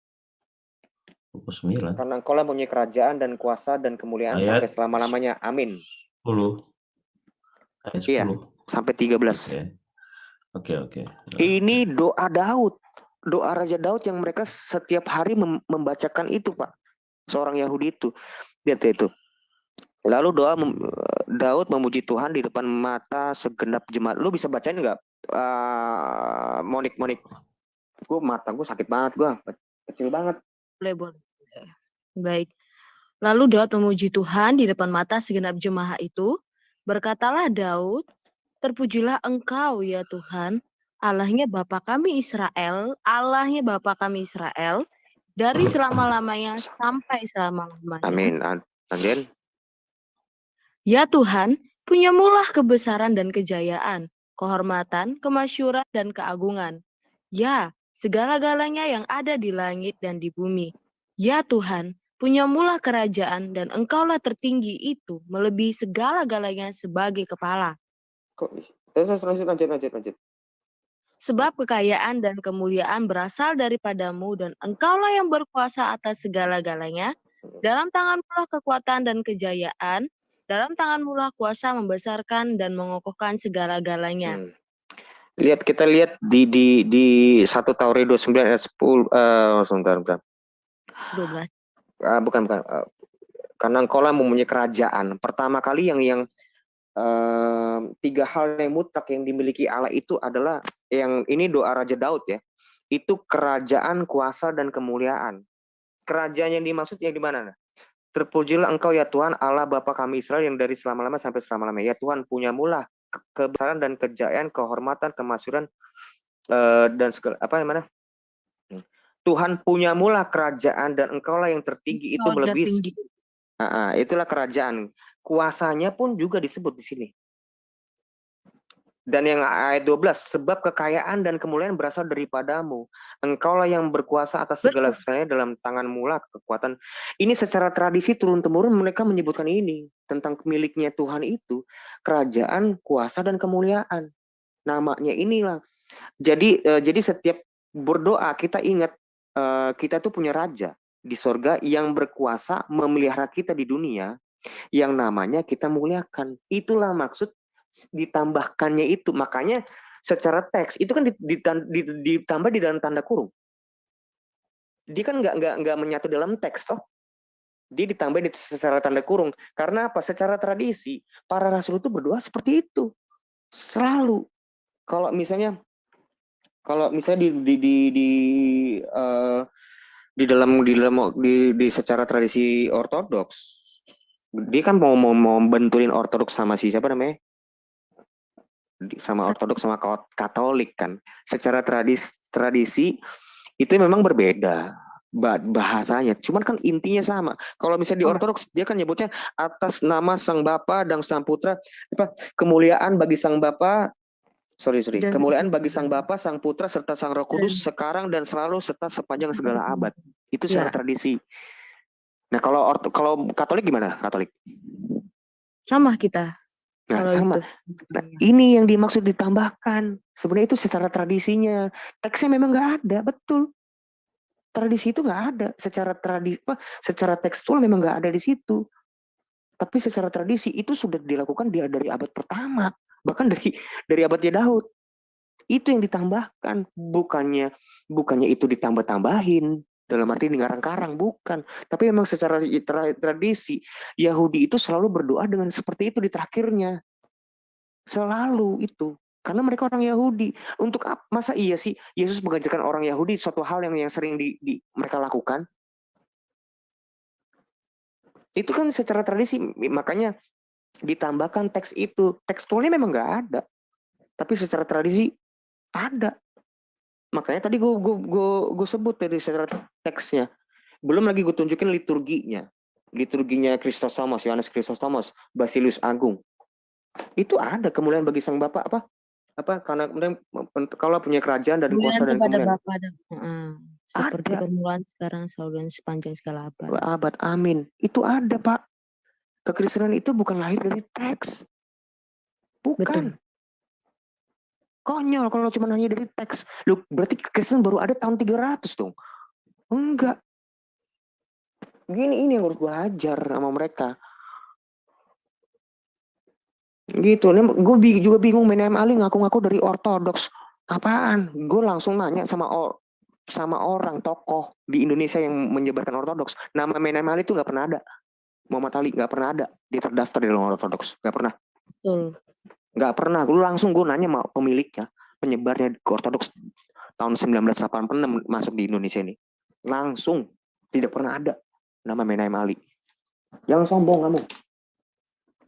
S2: 29.
S4: Karena engkau lah punya kerajaan dan kuasa dan kemuliaan sampai selama-lamanya. Amin.
S2: 10. Ayat 10.
S4: Iya, sampai 13.
S2: Oke.
S4: Ini doa Daud. Doa Raja Daud yang mereka setiap hari membacakan itu, Pak. Seorang Yahudi itu. Lihat itu. Lalu doa Daud memuji Tuhan di depan mata segenap jemaat. Lu bisa bacain nggak? Monik. Mata gue sakit banget, gue kecil banget.
S1: Boleh. Baik. Lalu Daud memuji Tuhan di depan mata segenap jemaah itu. Berkatalah Daud, terpujilah Engkau ya Tuhan, Allahnya Bapa kami Israel, dari selama-lamanya sampai selama-lamanya.
S4: Amin. Amin.
S1: Ya Tuhan, punyamulah kebesaran dan kejayaan, kehormatan, kemasyuran dan keagungan. Ya, segala-galanya yang ada di langit dan di bumi. Ya Tuhan, punyamulah kerajaan dan engkaulah tertinggi itu melebihi segala-galanya sebagai kepala.
S4: Lanjut.
S1: Sebab kekayaan dan kemuliaan berasal daripadamu dan engkaulah yang berkuasa atas segala-galanya. Dalam tanganmu lah kekuatan dan kejayaan. Dalam tanganmu lah kuasa membesarkan dan mengokohkan segala-galanya.
S4: Kita lihat di 1 Tawarik 29 ayat 10. Sebentar.
S1: 12.
S4: Bukan. Karena engkau lah mempunyai kerajaan. Pertama kali yang 3 hal yang mutlak yang dimiliki Allah itu adalah yang ini doa Raja Daud ya. Itu kerajaan, kuasa dan kemuliaan. kerajaan yang dimaksud yang di mana? Terpujilah Engkau ya Tuhan Allah Bapa kami Israel yang dari selama-lama sampai selama-lamanya. Ya Tuhan, punyamu lah kebesaran dan kejayaan, kehormatan, kemasyhuran dan segala apa yang mana? Tuhan punyamu lah kerajaan dan Engkaulah yang tertinggi itu
S1: Harga
S4: melebihi.
S1: tinggi.
S4: Itulah kerajaan. Kuasanya pun juga disebut di sini. Dan yang ayat 12, sebab kekayaan dan kemuliaan berasal daripadamu. Engkaulah yang berkuasa atas segala sesuatu, dalam tanganmu lah kekuatan. Ini secara tradisi turun-temurun mereka menyebutkan ini. Tentang miliknya Tuhan itu, kerajaan, kuasa, dan kemuliaan. Namanya inilah. Jadi setiap berdoa kita ingat, kita tuh punya raja di sorga yang berkuasa memelihara kita di dunia, yang namanya kita muliakan. Itulah maksud ditambahkannya itu. Makanya secara teks itu kan ditambah di dalam tanda kurung. Dia kan nggak menyatu dalam teks toh. Dia ditambah secara tanda kurung. Karena apa? Secara tradisi para rasul itu berdoa seperti itu selalu. Kalau misalnya di secara tradisi ortodoks, dia kan mau benturin ortodoks sama siapa namanya? Sama ortodoks sama Katolik kan. Secara tradisi itu memang berbeda bahasanya. Cuman kan intinya sama. Kalau misalnya di ortodoks dia kan nyebutnya atas nama Sang Bapa dan Sang Putra, kemuliaan bagi Sang Bapa, kemuliaan bagi Sang Bapa, Sang Putra serta Sang Roh Kudus sekarang dan selalu serta sepanjang segala abad. Itu secara tradisi. Nah, kalau Katolik gimana? Katolik?
S1: Sama kita.
S4: Nah, sama. Nah, ini yang dimaksud ditambahkan. Sebenarnya itu secara tradisinya. Teksnya memang nggak ada, betul. Tradisi itu nggak ada. Secara tekstual memang nggak ada di situ. Tapi secara tradisi itu sudah dilakukan dari abad pertama. Bahkan dari abadnya Daud. Itu yang ditambahkan. Bukannya itu ditambah-tambahin. Dalam arti dikarang-karang, bukan. Tapi memang secara tradisi, Yahudi itu selalu berdoa dengan seperti itu di terakhirnya. Selalu itu. Karena mereka orang Yahudi. Untuk apa? Masa iya sih Yesus mengajarkan orang Yahudi suatu hal yang sering mereka lakukan? Itu kan secara tradisi. Makanya ditambahkan teks itu. Tekstualnya memang nggak ada. Tapi secara tradisi ada. Makanya tadi gue sebut dari secara teksnya. Belum lagi gue tunjukin liturginya. Liturginya Chrysostomus, Yohanes Chrysostomus, Basilius Agung. Itu ada kemuliaan bagi Sang Bapa karena kemudian kalau punya kerajaan dan kuasa dan kemuliaan.
S1: Seperti permulaan sekarang selalu dan sepanjang segala
S4: abad. Amin. Itu ada, Pak. Kekristenan itu bukan lahir dari teks. Bukan. Betul. Konyol kalau cuma hanya dari teks. Loh, berarti kekristenan baru ada tahun 300 dong. Enggak. Ini yang harus gue ajar sama mereka. Gitu. Gue juga bingung, Menahem Ali ngaku-ngaku dari ortodoks. Apaan? Gue langsung nanya sama orang tokoh di Indonesia yang menyebarkan ortodoks. Nama Menahem Ali itu nggak pernah ada. Muhammad Ali nggak pernah ada. Dia terdaftar di dalam ortodoks. Nggak pernah. Nggak pernah. Gue nanya sama pemiliknya, penyebarnya ke ortodoks tahun 1986 masuk di Indonesia ini. Langsung tidak pernah ada nama Menahem Ali. Jangan sombong kamu.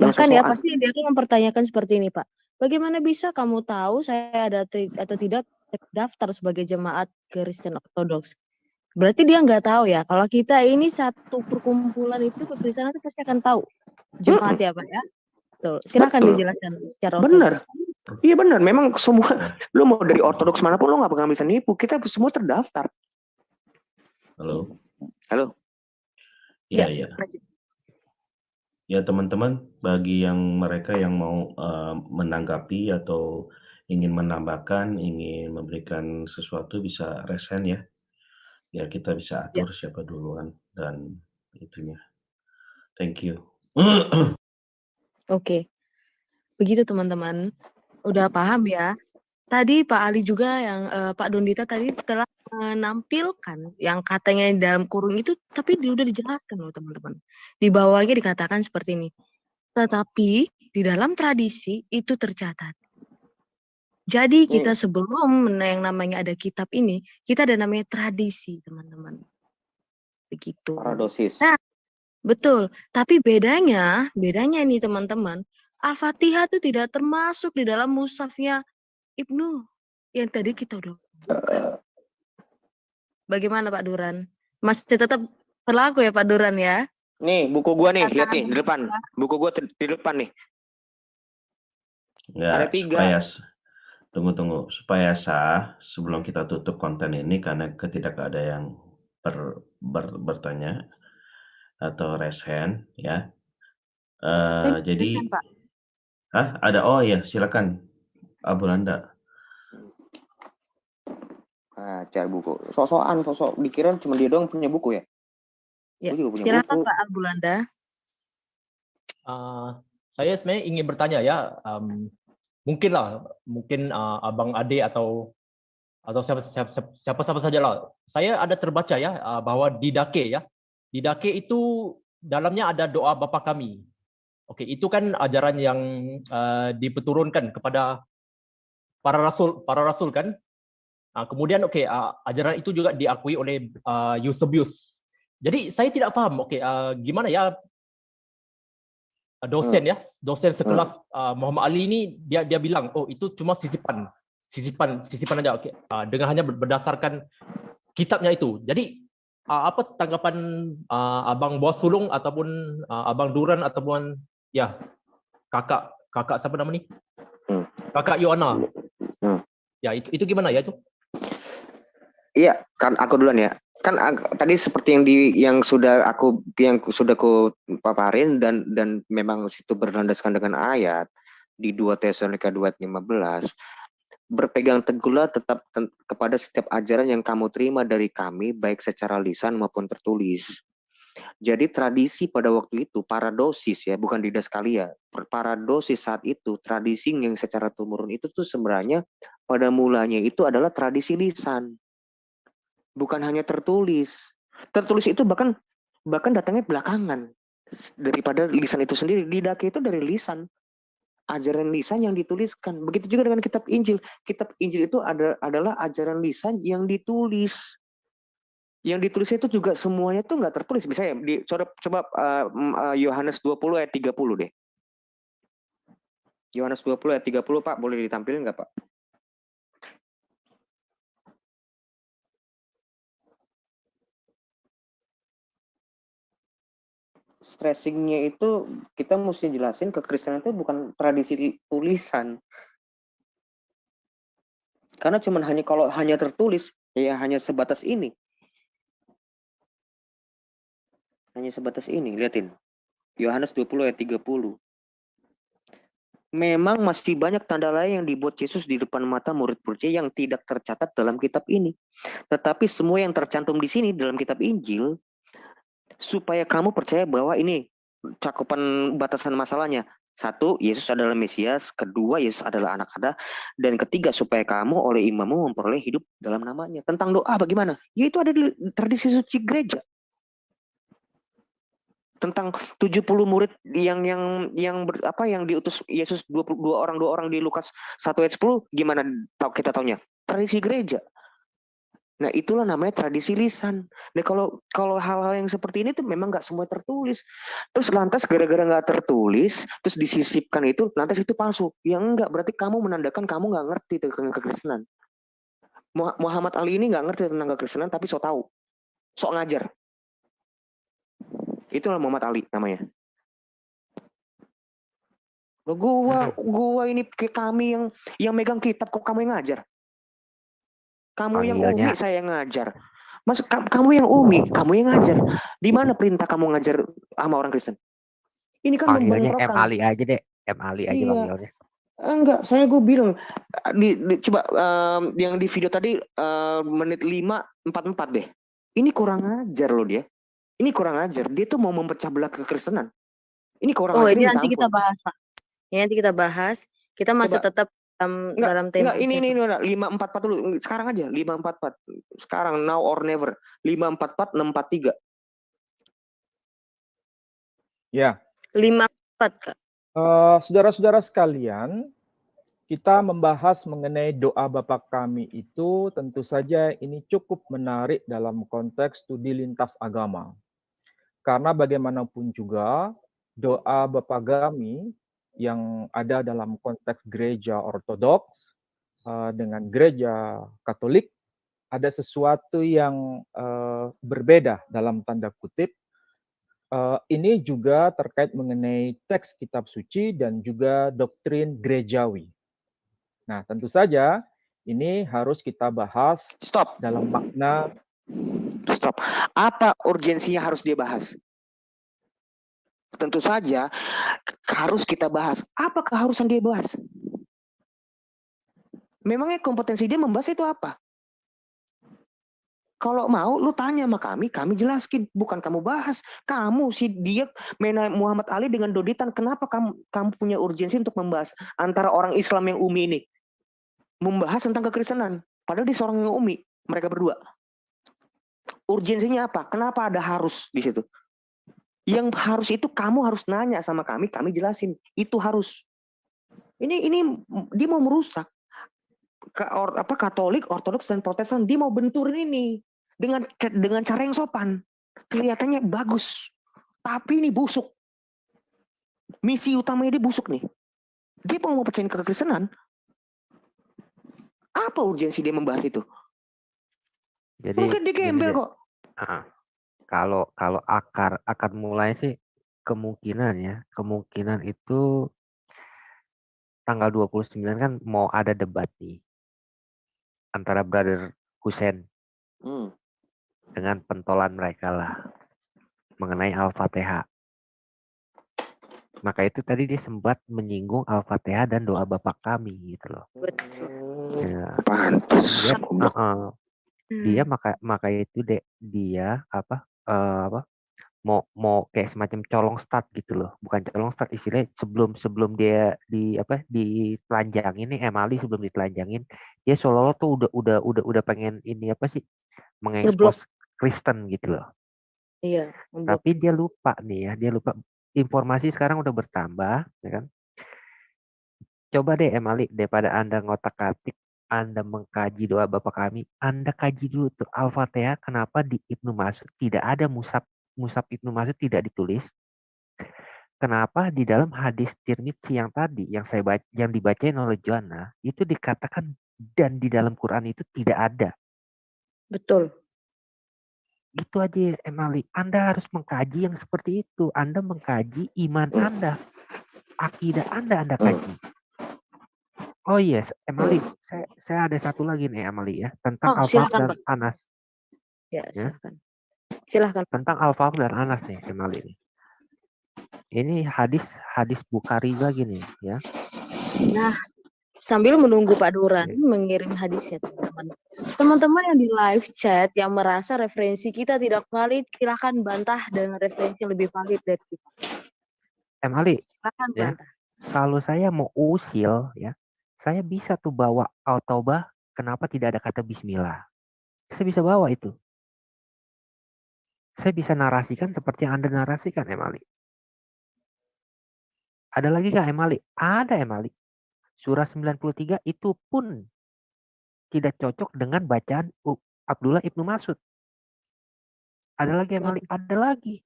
S1: Bahkan ya pasti dia tuh mempertanyakan seperti ini, Pak. Bagaimana bisa kamu tahu saya ada atau tidak terdaftar sebagai jemaat Kristen Ortodoks? Berarti dia nggak tahu ya. Kalau kita ini satu perkumpulan itu kekristenan itu pasti akan tahu jemaatnya, Pak ya. Betul. Silakan dijelaskan secara ortodoks.
S4: Benar. Iya benar. Memang semua lu mau dari ortodoks manapun lu nggak bakal bisa nipu. Kita semua terdaftar.
S2: Halo.
S1: Ya.
S2: Ya teman-teman, bagi mereka yang mau menanggapi atau ingin menambahkan, ingin memberikan sesuatu bisa raise hand ya. Ya kita bisa atur siapa duluan dan itunya. Thank you.
S1: Oke. Begitu teman-teman. Udah paham ya? Tadi Pak Ali juga yang Pak Dondita tadi telah menampilkan yang katanya di dalam kurung itu, tapi udah dijelaskan loh teman-teman. Di bawahnya dikatakan seperti ini. Tetapi di dalam tradisi itu tercatat. Jadi kita sebelum yang namanya ada kitab ini, kita ada namanya tradisi teman-teman. begitu.
S4: Paradosis.
S1: Nah, betul. Tapi bedanya nih teman-teman, Al-Fatihah itu tidak termasuk di dalam mushafnya Ibnu yang tadi kita udah buka. Bagaimana Pak Duran? Masih tetap berlaku ya Pak Duran ya?
S4: Nih, buku gua nih, lihat nih
S1: Tantangan
S4: di depan. Buku gua di depan nih. Ada
S2: Ya,
S4: 3.
S2: tunggu. Supaya sah, sebelum kita tutup konten ini, karena ada yang bertanya atau raise hand, ya. Jadi,
S1: Pak.
S2: ada, oh ya, silakan, Abu Landa.
S4: Cari buku. Sosok dikira cuma dia doang punya buku ya?
S1: Ya,
S4: Gua juga punya
S1: silakan
S4: buku.
S1: Pak Albulanda.
S6: Saya sebenarnya ingin bertanya ya, mungkin Abang Ade atau siapa saja lah. Saya ada terbaca ya bahwa di Dake itu dalamnya ada doa Bapa Kami. Oke, itu kan ajaran yang dipeturunkan kepada para rasul kan. Kemudian ajaran itu juga diakui oleh Eusebius. Jadi saya tidak paham. Gimana ya dosen sekelas Muhammad Ali ini dia bilang, oh itu cuma sisipan aja. Dengan hanya berdasarkan kitabnya itu. Jadi apa tanggapan Abang Bos Sulung ataupun Abang Duran ataupun ya kakak siapa nama nih? Kakak Yohana. Ya itu gimana ya itu?
S4: Iya, kan aku duluan ya. Kan tadi seperti yang sudah aku paparin dan memang situ berlandaskan dengan ayat di 2 Tesalonika 2:15. Berpegang teguhlah tetap kepada setiap ajaran yang kamu terima dari kami, baik secara lisan maupun tertulis. Jadi tradisi pada waktu itu, paradosis ya, bukan didaskalia. Paradosis saat itu, tradisi yang secara turun itu tuh sebenarnya pada mulanya itu adalah tradisi lisan. Bukan hanya tertulis. Tertulis itu bahkan datangnya belakangan daripada lisan itu sendiri. Di Dake itu dari lisan. Ajaran lisan yang dituliskan. Begitu juga dengan kitab Injil. Kitab Injil itu adalah ajaran lisan yang ditulis. Yang ditulisnya itu juga semuanya tuh nggak tertulis. Bisa ya, coba Yohanes 20 ayat 30 deh. Yohanes 20 ayat 30 Pak, boleh ditampilin nggak Pak? Stressingnya itu kita mesti jelasin kekristenan itu bukan tradisi tulisan. Karena kalau hanya tertulis, ya hanya sebatas ini. Hanya sebatas ini, liatin. Yohanes 20 ayat 30. Memang masih banyak tanda lain yang dibuat Yesus di depan mata murid-muridnya yang tidak tercatat dalam kitab ini. Tetapi semua yang tercantum di sini dalam kitab Injil, supaya kamu percaya bahwa ini cakupan batasan masalahnya. 1, Yesus adalah Mesias. 2, Yesus adalah anak Allah. Dan 3, supaya kamu oleh imammu memperoleh hidup dalam namanya. Tentang doa bagaimana? Ya itu ada di tradisi suci gereja. Tentang 70 murid yang diutus Yesus 22 orang di Lukas 1 ayat 10, gimana kita taunya? Tradisi gereja. Nah, itulah namanya tradisi lisan. Nah, kalau hal-hal yang seperti ini tuh memang nggak semua tertulis. Terus lantas gara-gara nggak tertulis, terus disisipkan itu, lantas itu palsu. Ya enggak, berarti kamu menandakan kamu nggak ngerti tentang kekristenan. Muhammad Ali ini nggak ngerti tentang kekristenan, tapi sok tahu, sok ngajar. Itulah Muhammad Ali namanya. Gua ini kami yang megang kitab, kok kamu yang ngajar? Kamu yang umi, saya yang ngajar. Masuk kamu yang umi, kamu yang ngajar. Di mana perintah kamu ngajar sama orang Kristen? Ini kan
S3: Panggilnya
S4: membentrokan.
S3: M Ali aja deh, M Ali aja panggilnya.
S4: Enggak, gue bilang coba yang di video tadi menit 5:44 deh. Ini kurang ajar loh dia. Ini kurang ajar. Dia tuh mau memecah belah kekristenan. Ini kurang ajar.
S1: Ini nanti kita bahas, Pak. Ini nanti kita bahas. Kita masih tetap dalam tema.
S4: Enggak, ini 5:44 dulu. Sekarang aja 5:44. Sekarang now or never. 5:44 6:43.
S5: Ya.
S1: 5:44, Kak.
S5: Saudara-saudara sekalian, Kita membahas mengenai doa Bapa Kami itu tentu saja ini cukup menarik dalam konteks studi lintas agama. Karena bagaimanapun juga doa Bapa Kami yang ada dalam konteks gereja ortodoks dengan gereja Katolik ada sesuatu yang berbeda dalam tanda kutip. Ini juga terkait mengenai teks kitab suci dan juga doktrin gerejawi. Nah, tentu saja ini harus kita bahas
S4: Stop.
S5: dalam makna.
S4: Stop. Apa urgensinya harus dia bahas? Tentu saja harus kita bahas. Apa keharusan dia bahas? Memangnya kompetensi dia membahas itu apa? Kalau mau lu tanya sama kami jelaskin, bukan kamu bahas. Kamu si dia Muhammad Ali dengan Doditan, kenapa kamu punya urgensi untuk membahas antara orang Islam yang umi ini? Membahas tentang kekristenan, padahal dia seorang yang umi, mereka berdua. Urgensinya apa? Kenapa ada harus di situ? Yang harus itu kamu harus nanya sama kami jelasin. Itu harus. Ini dia mau merusak Katolik, Ortodoks dan Protestan, dia mau benturin ini dengan cara yang sopan. Kelihatannya bagus. Tapi ini busuk. Misi utamanya dia busuk nih. Dia mau percayain ke kekristenan. Apa urgensi dia membahas itu?
S3: Jadi
S4: Mungkin dia gembel kok.
S3: Kalau akar mulai sih kemungkinan itu tanggal 29 kan mau ada debat nih antara Brother Hussein dengan pentolan mereka lah mengenai Al-Fatihah. Maka itu tadi dia sempat menyinggung Al-Fatihah dan doa Bapa Kami gitu loh. Ya.
S4: Pantes.
S3: Dia maka itu dia mau kayak semacam colong start gitu loh, bukan colong start, istilahnya sebelum dia ditelanjangin nih, Emali sebelum ditelanjangin dia seolah-olah tuh udah pengen ini apa sih, mengekspos Kristen gitu loh.
S1: Iya.
S3: Tapi dia lupa informasi sekarang udah bertambah, ya kan? Coba deh Emali, daripada Anda ngotak-atik, Anda mengkaji doa Bapa Kami, Anda kaji dulu tuh Al-Fatihah, kenapa di Ibnu Mas'ud tidak ada musab Ibnu Mas'ud tidak ditulis? Kenapa di dalam hadis Tirmidzi yang tadi yang dibacain oleh Joanna itu dikatakan dan di dalam Quran itu tidak ada?
S1: Betul.
S3: Itu aja Emali, Anda harus mengkaji yang seperti itu. Anda mengkaji iman Anda, akidah Anda kaji. Oh yes, Emali, saya ada satu lagi nih Emali ya, tentang Al-Faq dan Anas.
S1: Ya, silahkan.
S3: Tentang Al-Faq dan Anas nih Emali nih. Ini hadis Bukhari lagi nih ya.
S1: Nah, sambil menunggu Pak Duran mengirim hadisnya teman-teman. Teman-teman yang di live chat yang merasa referensi kita tidak valid, silakan bantah dengan referensi yang lebih valid dari kita.
S3: Emali,
S1: Silakan
S3: ya,
S1: bantah.
S3: kalau saya mau usil ya, saya bisa tuh bawa Al-Taubah, kenapa tidak ada kata Bismillah. Saya bisa bawa itu. Saya bisa narasikan seperti yang Anda narasikan, Emali. Ada lagi nggak, Emali? Ada, Emali. Surah 93 itu pun tidak cocok dengan bacaan Abdullah Ibnu Mas'ud. Ada lagi, Emali? Ada lagi.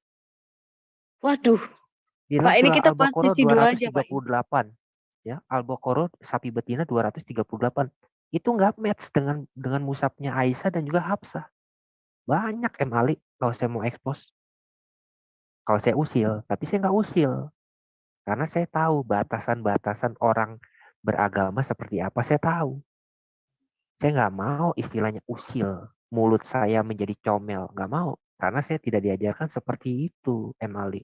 S1: Waduh. Pak, ini kita posisi 2 aja, Pak.
S3: Ya, Al-Baqarah sapi betina 238. Itu nggak match dengan musabnya Aisyah dan juga Hafsah. Banyak Emali kalau saya mau ekspos. Kalau saya usil, tapi saya nggak usil. Karena saya tahu batasan-batasan orang beragama seperti apa, saya tahu. Saya nggak mau istilahnya usil. Mulut saya menjadi comel. Nggak mau. Karena saya tidak diajarkan seperti itu, Emali.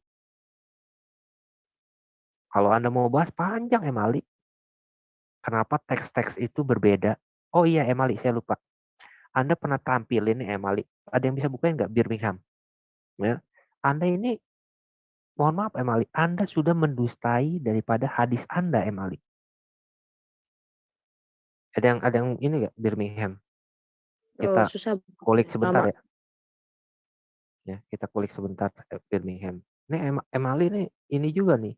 S3: Kalau Anda mau bahas panjang, Emali. Kenapa teks-teks itu berbeda? Oh iya, Emali, saya lupa. Anda pernah tampilin nih, Emali. Ada yang bisa bukain nggak Birmingham? Ya. Anda ini, mohon maaf, Emali. Anda sudah mendustai daripada hadis Anda, Emali. Ada yang ini nggak Birmingham? Kita kulik sebentar ya. Ya, kita kulik sebentar Birmingham. Ini Emali ini juga nih.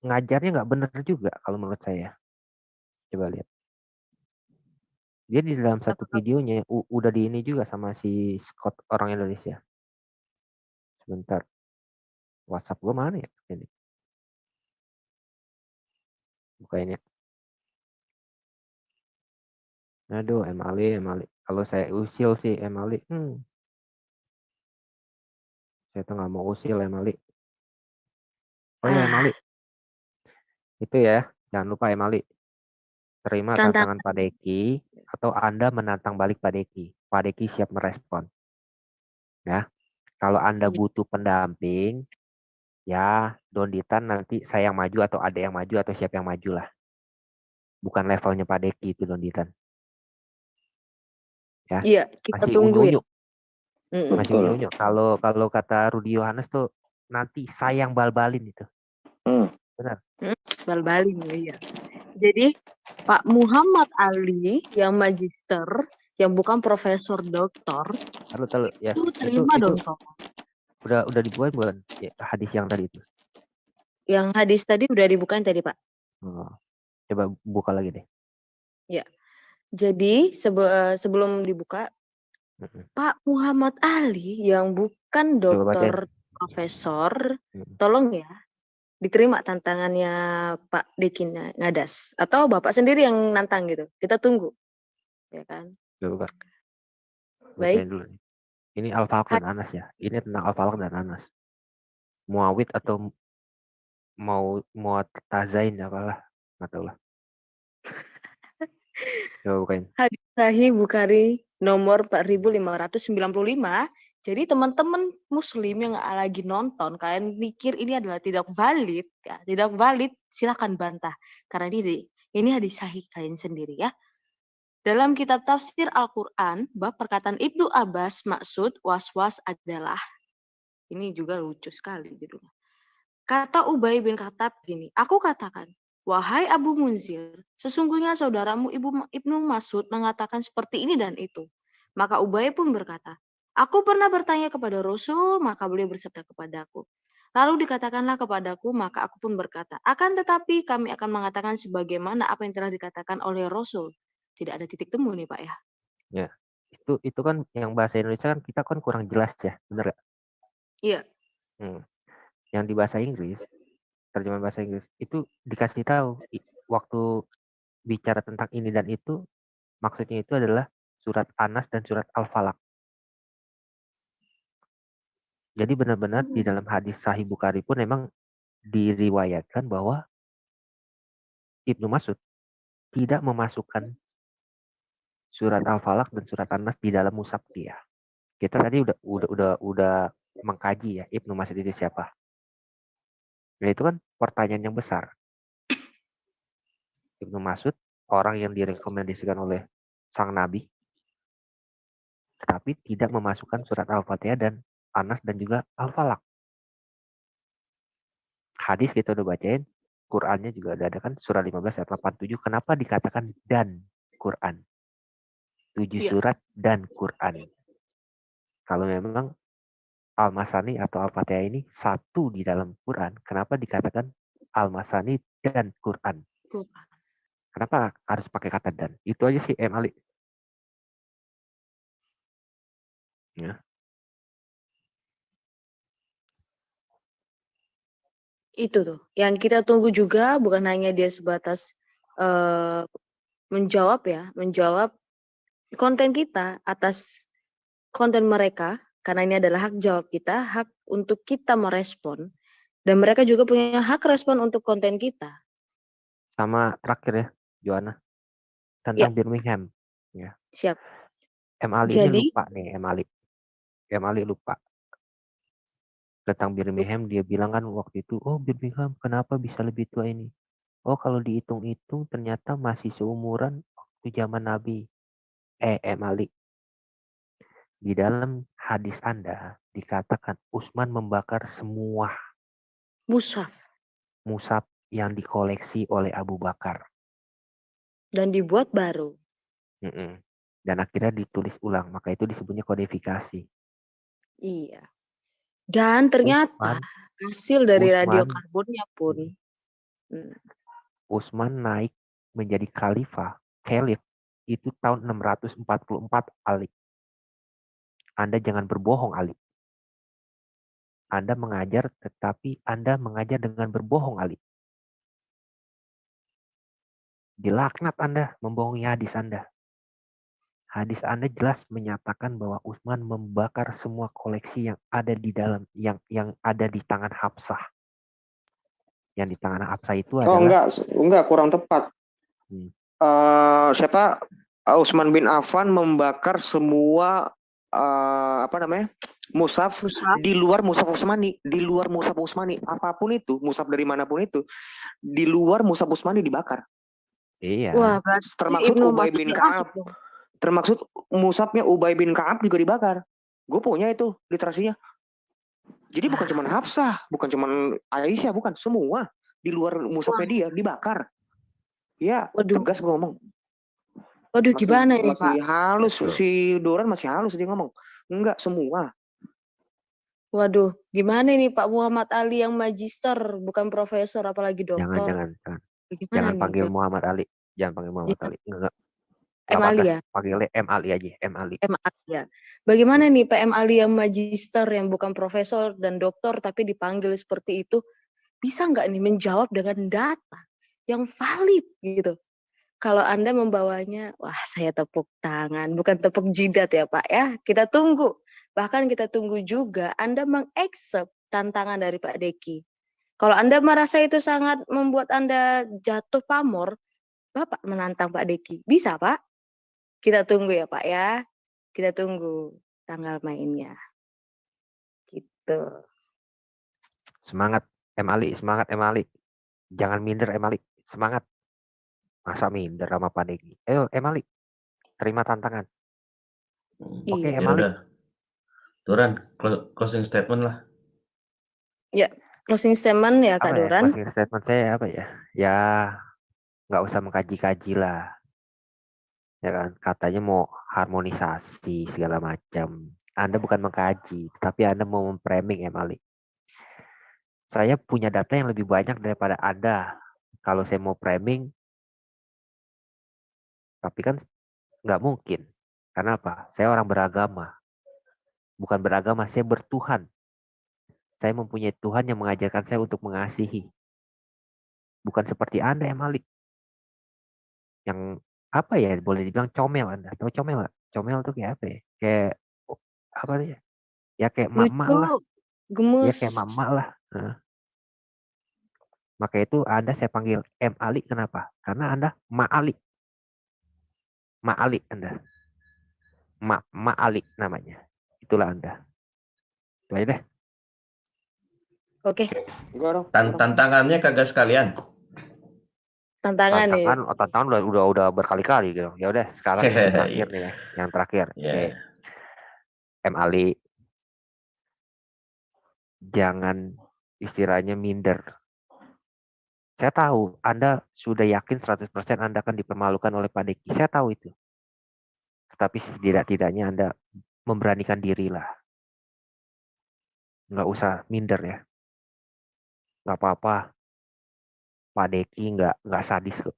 S3: ngajarnya nggak bener juga kalau menurut saya. Coba lihat. Dia di dalam satu videonya udah di ini juga sama si Scott orang Indonesia. Sebentar. WhatsApp gue mana ya? Ini. Bukain ya. Aduh, Emali. Kalau saya usil sih Emali. Saya tuh nggak mau usil Emali. Oh ya Emali. Itu ya. Jangan lupa Emali. Terima tantangan Pak Deki atau Anda menantang balik Pak Deki. Pak Deki siap merespon. Ya. Kalau Anda butuh pendamping, ya Donditan nanti saya yang maju atau ada yang maju atau siapa yang maju lah. Bukan levelnya Pak Deki itu Donditan. Ya.
S1: Iya, kita
S3: masih
S1: tunggu
S3: unyu-unyu.
S1: ya.
S3: Masih unyu-unyu. Kalau kata Rudi Yohanes tuh nanti saya yang bal-balin itu. Benar.
S1: Bal-balin ya. Jadi Pak Muhammad Ali yang magister, yang bukan profesor doktor,
S3: Ya.
S1: itu terima dong.
S3: Udah dibuat bukan ya, hadis yang tadi itu?
S1: Yang hadis tadi udah dibukain tadi Pak.
S3: Coba buka lagi deh.
S1: Ya. Jadi sebelum dibuka, Pak Muhammad Ali yang bukan dokter profesor, tolong ya diterima tantangannya Pak Deki Ngadas atau Bapak sendiri yang nantang gitu. Kita tunggu. Ya kan?
S3: Coba.
S1: Baik.
S3: Dulu. Ini Al-Falaq dan Anas ya. Ini tentang Al-Falaq dan Anas. Muawid atau mau tazain apalah, nggak tahu lah. Coba bukain.
S1: Hadis Sahih Bukhari nomor 4595. Jadi teman-teman muslim yang lagi nonton, kalian pikir ini adalah tidak valid, ya, tidak valid, silakan bantah. Karena ini hadis sahih kalian sendiri ya. Dalam kitab tafsir Al-Quran, bab perkataan Ibnu Abbas maksud was-was adalah, ini juga lucu sekali judulnya. Kata Ubay bin Khattab gini, aku katakan, wahai Abu Munzir, sesungguhnya saudaramu Ibnu Mas'ud mengatakan seperti ini dan itu. Maka Ubay pun berkata, aku pernah bertanya kepada Rasul, maka beliau bersabda kepadaku. Lalu dikatakanlah kepadaku, maka aku pun berkata, akan tetapi kami akan mengatakan sebagaimana apa yang telah dikatakan oleh Rasul. Tidak ada titik temu nih Pak ya.
S3: Ya, itu kan yang bahasa Indonesia kan kita kan kurang jelas ya, benar gak?
S1: Iya.
S3: Yang di bahasa Inggris, terjemahan bahasa Inggris itu dikasih tahu waktu bicara tentang ini dan itu, maksudnya itu adalah surat Anas dan surat Al-Falaq. Jadi benar-benar di dalam hadis Sahih Bukhari pun memang diriwayatkan bahwa Ibnu Mas'ud tidak memasukkan surat Al-Falaq dan surat Anas di dalam mushaf dia. Kita tadi udah mengkaji ya Ibnu Mas'ud itu siapa. Nah itu kan pertanyaan yang besar. Ibnu Mas'ud orang yang direkomendasikan oleh sang Nabi, tetapi tidak memasukkan surat Al-Fatihah dan Anas dan juga Al-Falaq. Hadis kita udah bacain, Qurannya juga ada kan surah 15 ayat 87. Kenapa dikatakan dan Quran? 7 surat dan Quran. Kalau memang Al-Masani atau Al-Fatihah ini satu di dalam Quran, kenapa dikatakan Al-Masani dan Quran? Kenapa harus pakai kata dan? Itu aja sih Ali. Ya.
S1: Itu tuh yang kita tunggu juga, bukan hanya dia sebatas menjawab konten kita atas konten mereka, karena ini adalah hak jawab kita, hak untuk kita merespon, dan mereka juga punya hak respon untuk konten kita.
S3: Sama terakhir ya Joanna, tentang Birmingham ya.
S1: Siap.
S3: Ali ini lupa nih, Ali lupa tentang Birmingham. Dia bilang kan waktu itu, oh Birmingham kenapa bisa lebih tua ini? Oh kalau dihitung-hitung ternyata masih seumuran waktu zaman Nabi. Ali, di dalam hadis Anda dikatakan Utsman membakar semua mushaf yang dikoleksi oleh Abu Bakar
S1: dan dibuat baru.
S3: Dan akhirnya ditulis ulang, maka itu disebutnya kodifikasi.
S1: Iya. Dan ternyata hasil dari radiokarbonnya pun
S3: Utsman naik menjadi khalifah, khalif, itu tahun 644 Ali. Anda jangan berbohong Ali. Anda mengajar tetapi Anda mengajar dengan berbohong Ali. Dilaknat Anda membohongi hadis Anda. Hadis Anda jelas menyatakan bahwa Utsman membakar semua koleksi yang ada di dalam yang ada di tangan Hafsah. Yang di tangan Hafsah itu adalah
S4: enggak kurang tepat. Siapa Utsman bin Affan membakar semua mushaf di luar mushaf Utsmani, apapun itu, mushaf dari manapun itu, di luar mushaf Utsmani dibakar.
S3: Iya.
S1: Wah,
S4: termasuk Ubay bin Ka'ab. Termasuk mushafnya Ubay bin Ka'ab juga dibakar. Gue punya itu literasinya. Jadi bukan cuma Hafsah, bukan cuma Aisyah, bukan, semua di luar mushafnya dia dibakar. Ya, tegas gue ngomong.
S1: Waduh, gimana ini, Pak?
S4: Masih halus, si Doran masih halus dia ngomong. Enggak, semua.
S1: Waduh, gimana ini Pak Muhammad Ali yang magister, bukan profesor, apalagi doktor.
S3: Jangan panggil Muhammad Ali. Jangan panggil Muhammad Ali. Enggak.
S1: M. Ali ya?
S3: Panggilnya M. Ali aja, M. Ali.
S1: M. Ali ya. Bagaimana nih Pak M. Ali yang magister, yang bukan profesor dan doktor, tapi dipanggil seperti itu, bisa nggak nih menjawab dengan data yang valid gitu? Kalau Anda membawanya, wah saya tepuk tangan, bukan tepuk jidat ya Pak ya. Kita tunggu. Bahkan kita tunggu juga Anda mengaccept tantangan dari Pak Deki. Kalau Anda merasa itu sangat membuat Anda jatuh pamor, Bapak menantang Pak Deki. Bisa Pak? Kita tunggu ya Pak ya. Kita tunggu tanggal mainnya. Gitu.
S3: Semangat M. Ali, semangat M. Ali. Jangan minder M. Ali, semangat. Masa minder sama Pak Deki? Ayo M. Ali, terima tantangan. Oke, M. Ali.
S2: Doran, closing statement lah.
S1: Ya, closing statement ya Kak Doran.
S3: Closing statement saya apa ya? Ya, nggak usah mengkaji-kaji lah. Ya kan, katanya mau harmonisasi segala macam. Anda bukan mengkaji, tapi Anda mau memframing M. Ali. Saya punya data yang lebih banyak daripada Anda. Kalau saya mau framing, tapi kan nggak mungkin. Karena apa? Saya orang beragama. Bukan beragama, saya bertuhan. Saya mempunyai Tuhan yang mengajarkan saya untuk mengasihi. Bukan seperti Anda, M. Ali. Yang apa ya, boleh dibilang comel Anda. Tahu comel nggak? Comel tuh kayak apa ya? Kayak apa ya? Ya kayak mama lah.
S1: Gemes.
S3: Ya kayak mama lah. Nah. Maka itu Anda saya panggil M. Ali. Kenapa? Karena Anda Ma Ali. Ma Ali Anda. Ma Ali namanya. Itulah Anda. Itu aja deh.
S1: Oke.
S2: Tantangannya kagak sekalian.
S1: Tantangan
S3: udah berkali-kali gitu. Ya udah sekarang yang terakhir nih ya. Yang terakhir. Oke. M. Ali. Jangan istilahnya minder. Saya tahu Anda sudah yakin 100% Anda akan dipermalukan oleh Pak Deki. Saya tahu itu. Tetapi setidak-tidaknya Anda memberanikan diri lah. Nggak usah minder ya. Nggak apa-apa. Pak Deki nggak sadis kok.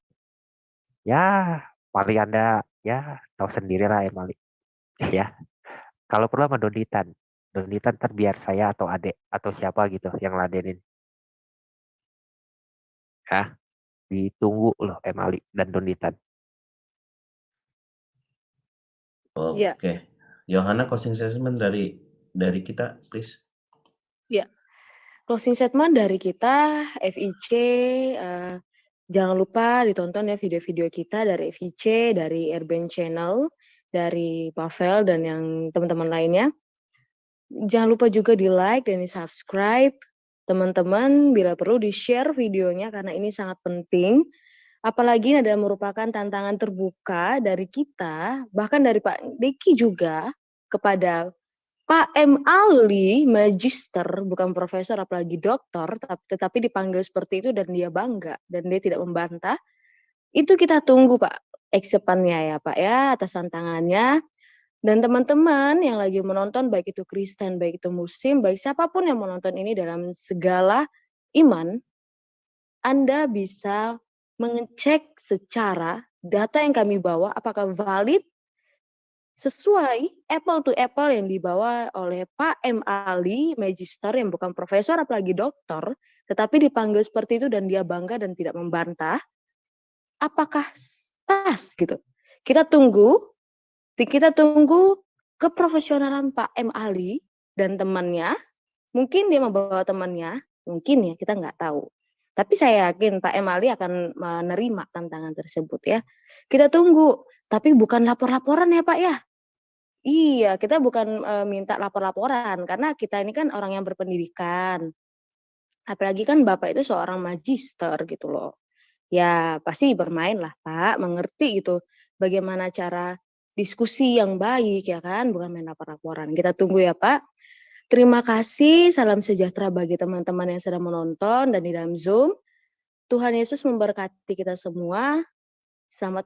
S3: Ya, paling Anda ya tahu sendiri lah ya Malik. Ya. Kalau perlu sama Donitan. Donitan ntar biar saya atau adek atau siapa gitu yang ladenin. Ya. Ditunggu loh Malik dan Donitan.
S2: Oke. Yohana, closing statement dari kita, please.
S1: Ya. Closing statement dari kita, FIC, jangan lupa ditonton ya video-video kita dari FIC, dari Airben Channel, dari Pavel dan yang teman-teman lainnya. Jangan lupa juga di like dan di subscribe. Teman-teman, bila perlu di-share videonya karena ini sangat penting. Apalagi ini adalah merupakan tantangan terbuka dari kita, bahkan dari Pak Deki juga, kepada Pak M. Ali, magister, bukan profesor, apalagi doktor, tetapi dipanggil seperti itu dan dia bangga, dan dia tidak membantah. Itu kita tunggu Pak, accept-annya ya Pak ya, atas tantangannya. Dan teman-teman yang lagi menonton, baik itu Kristen, baik itu Muslim, baik siapapun yang menonton ini dalam segala iman, Anda bisa mengecek secara data yang kami bawa apakah valid, sesuai apple to apple yang dibawa oleh Pak M. Ali, magister yang bukan profesor apalagi doktor, tetapi dipanggil seperti itu dan dia bangga dan tidak membantah, apakah pas gitu. Kita tunggu keprofesionalan Pak M. Ali dan temannya, mungkin dia membawa temannya, mungkin ya, kita nggak tahu. Tapi saya yakin Pak M. Ali akan menerima tantangan tersebut ya. Kita tunggu, tapi bukan lapor-laporan ya Pak ya. Iya, kita bukan minta lapor-laporan karena kita ini kan orang yang berpendidikan. Apalagi kan Bapak itu seorang magister gitu loh. Ya pasti bermain lah Pak, mengerti gitu bagaimana cara diskusi yang baik ya kan, bukan main lapor-laporan. Kita tunggu ya Pak. Terima kasih, salam sejahtera bagi teman-teman yang sedang menonton dan di dalam Zoom. Tuhan Yesus memberkati kita semua. Selamat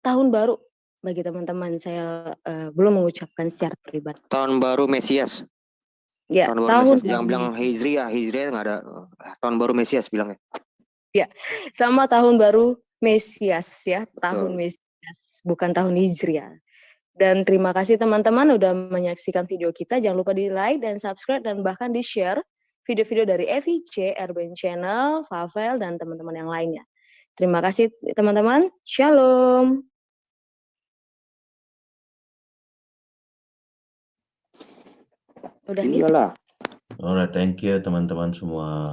S1: tahun baru bagi teman-teman. Saya belum mengucapkan secara pribadi.
S4: Tahun baru Mesias.
S1: Ya,
S4: Tahun baru Mesias. Yang bilang Hijriah nggak ada. Tahun baru Mesias bilangnya.
S1: Ya, sama tahun baru Mesias ya, tahun Mesias, bukan tahun Hijriah. Dan terima kasih teman-teman udah menyaksikan video kita. Jangan lupa di like dan subscribe dan bahkan di share video-video dari FIC, RBN Channel, Favel, dan teman-teman yang lainnya. Terima kasih teman-teman. Shalom. Udah nih.
S4: Iyalah.
S2: Alright, thank you teman-teman semua.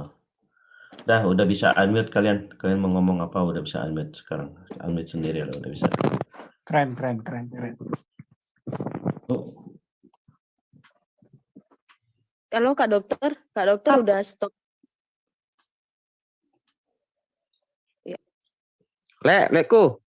S2: Udah bisa unmute kalian. Kalian mau ngomong apa udah bisa unmute sekarang. Unmute sendiri lah udah bisa.
S7: Keren.
S2: Oh,
S1: Halo Kak Dokter udah stop.
S4: Leku.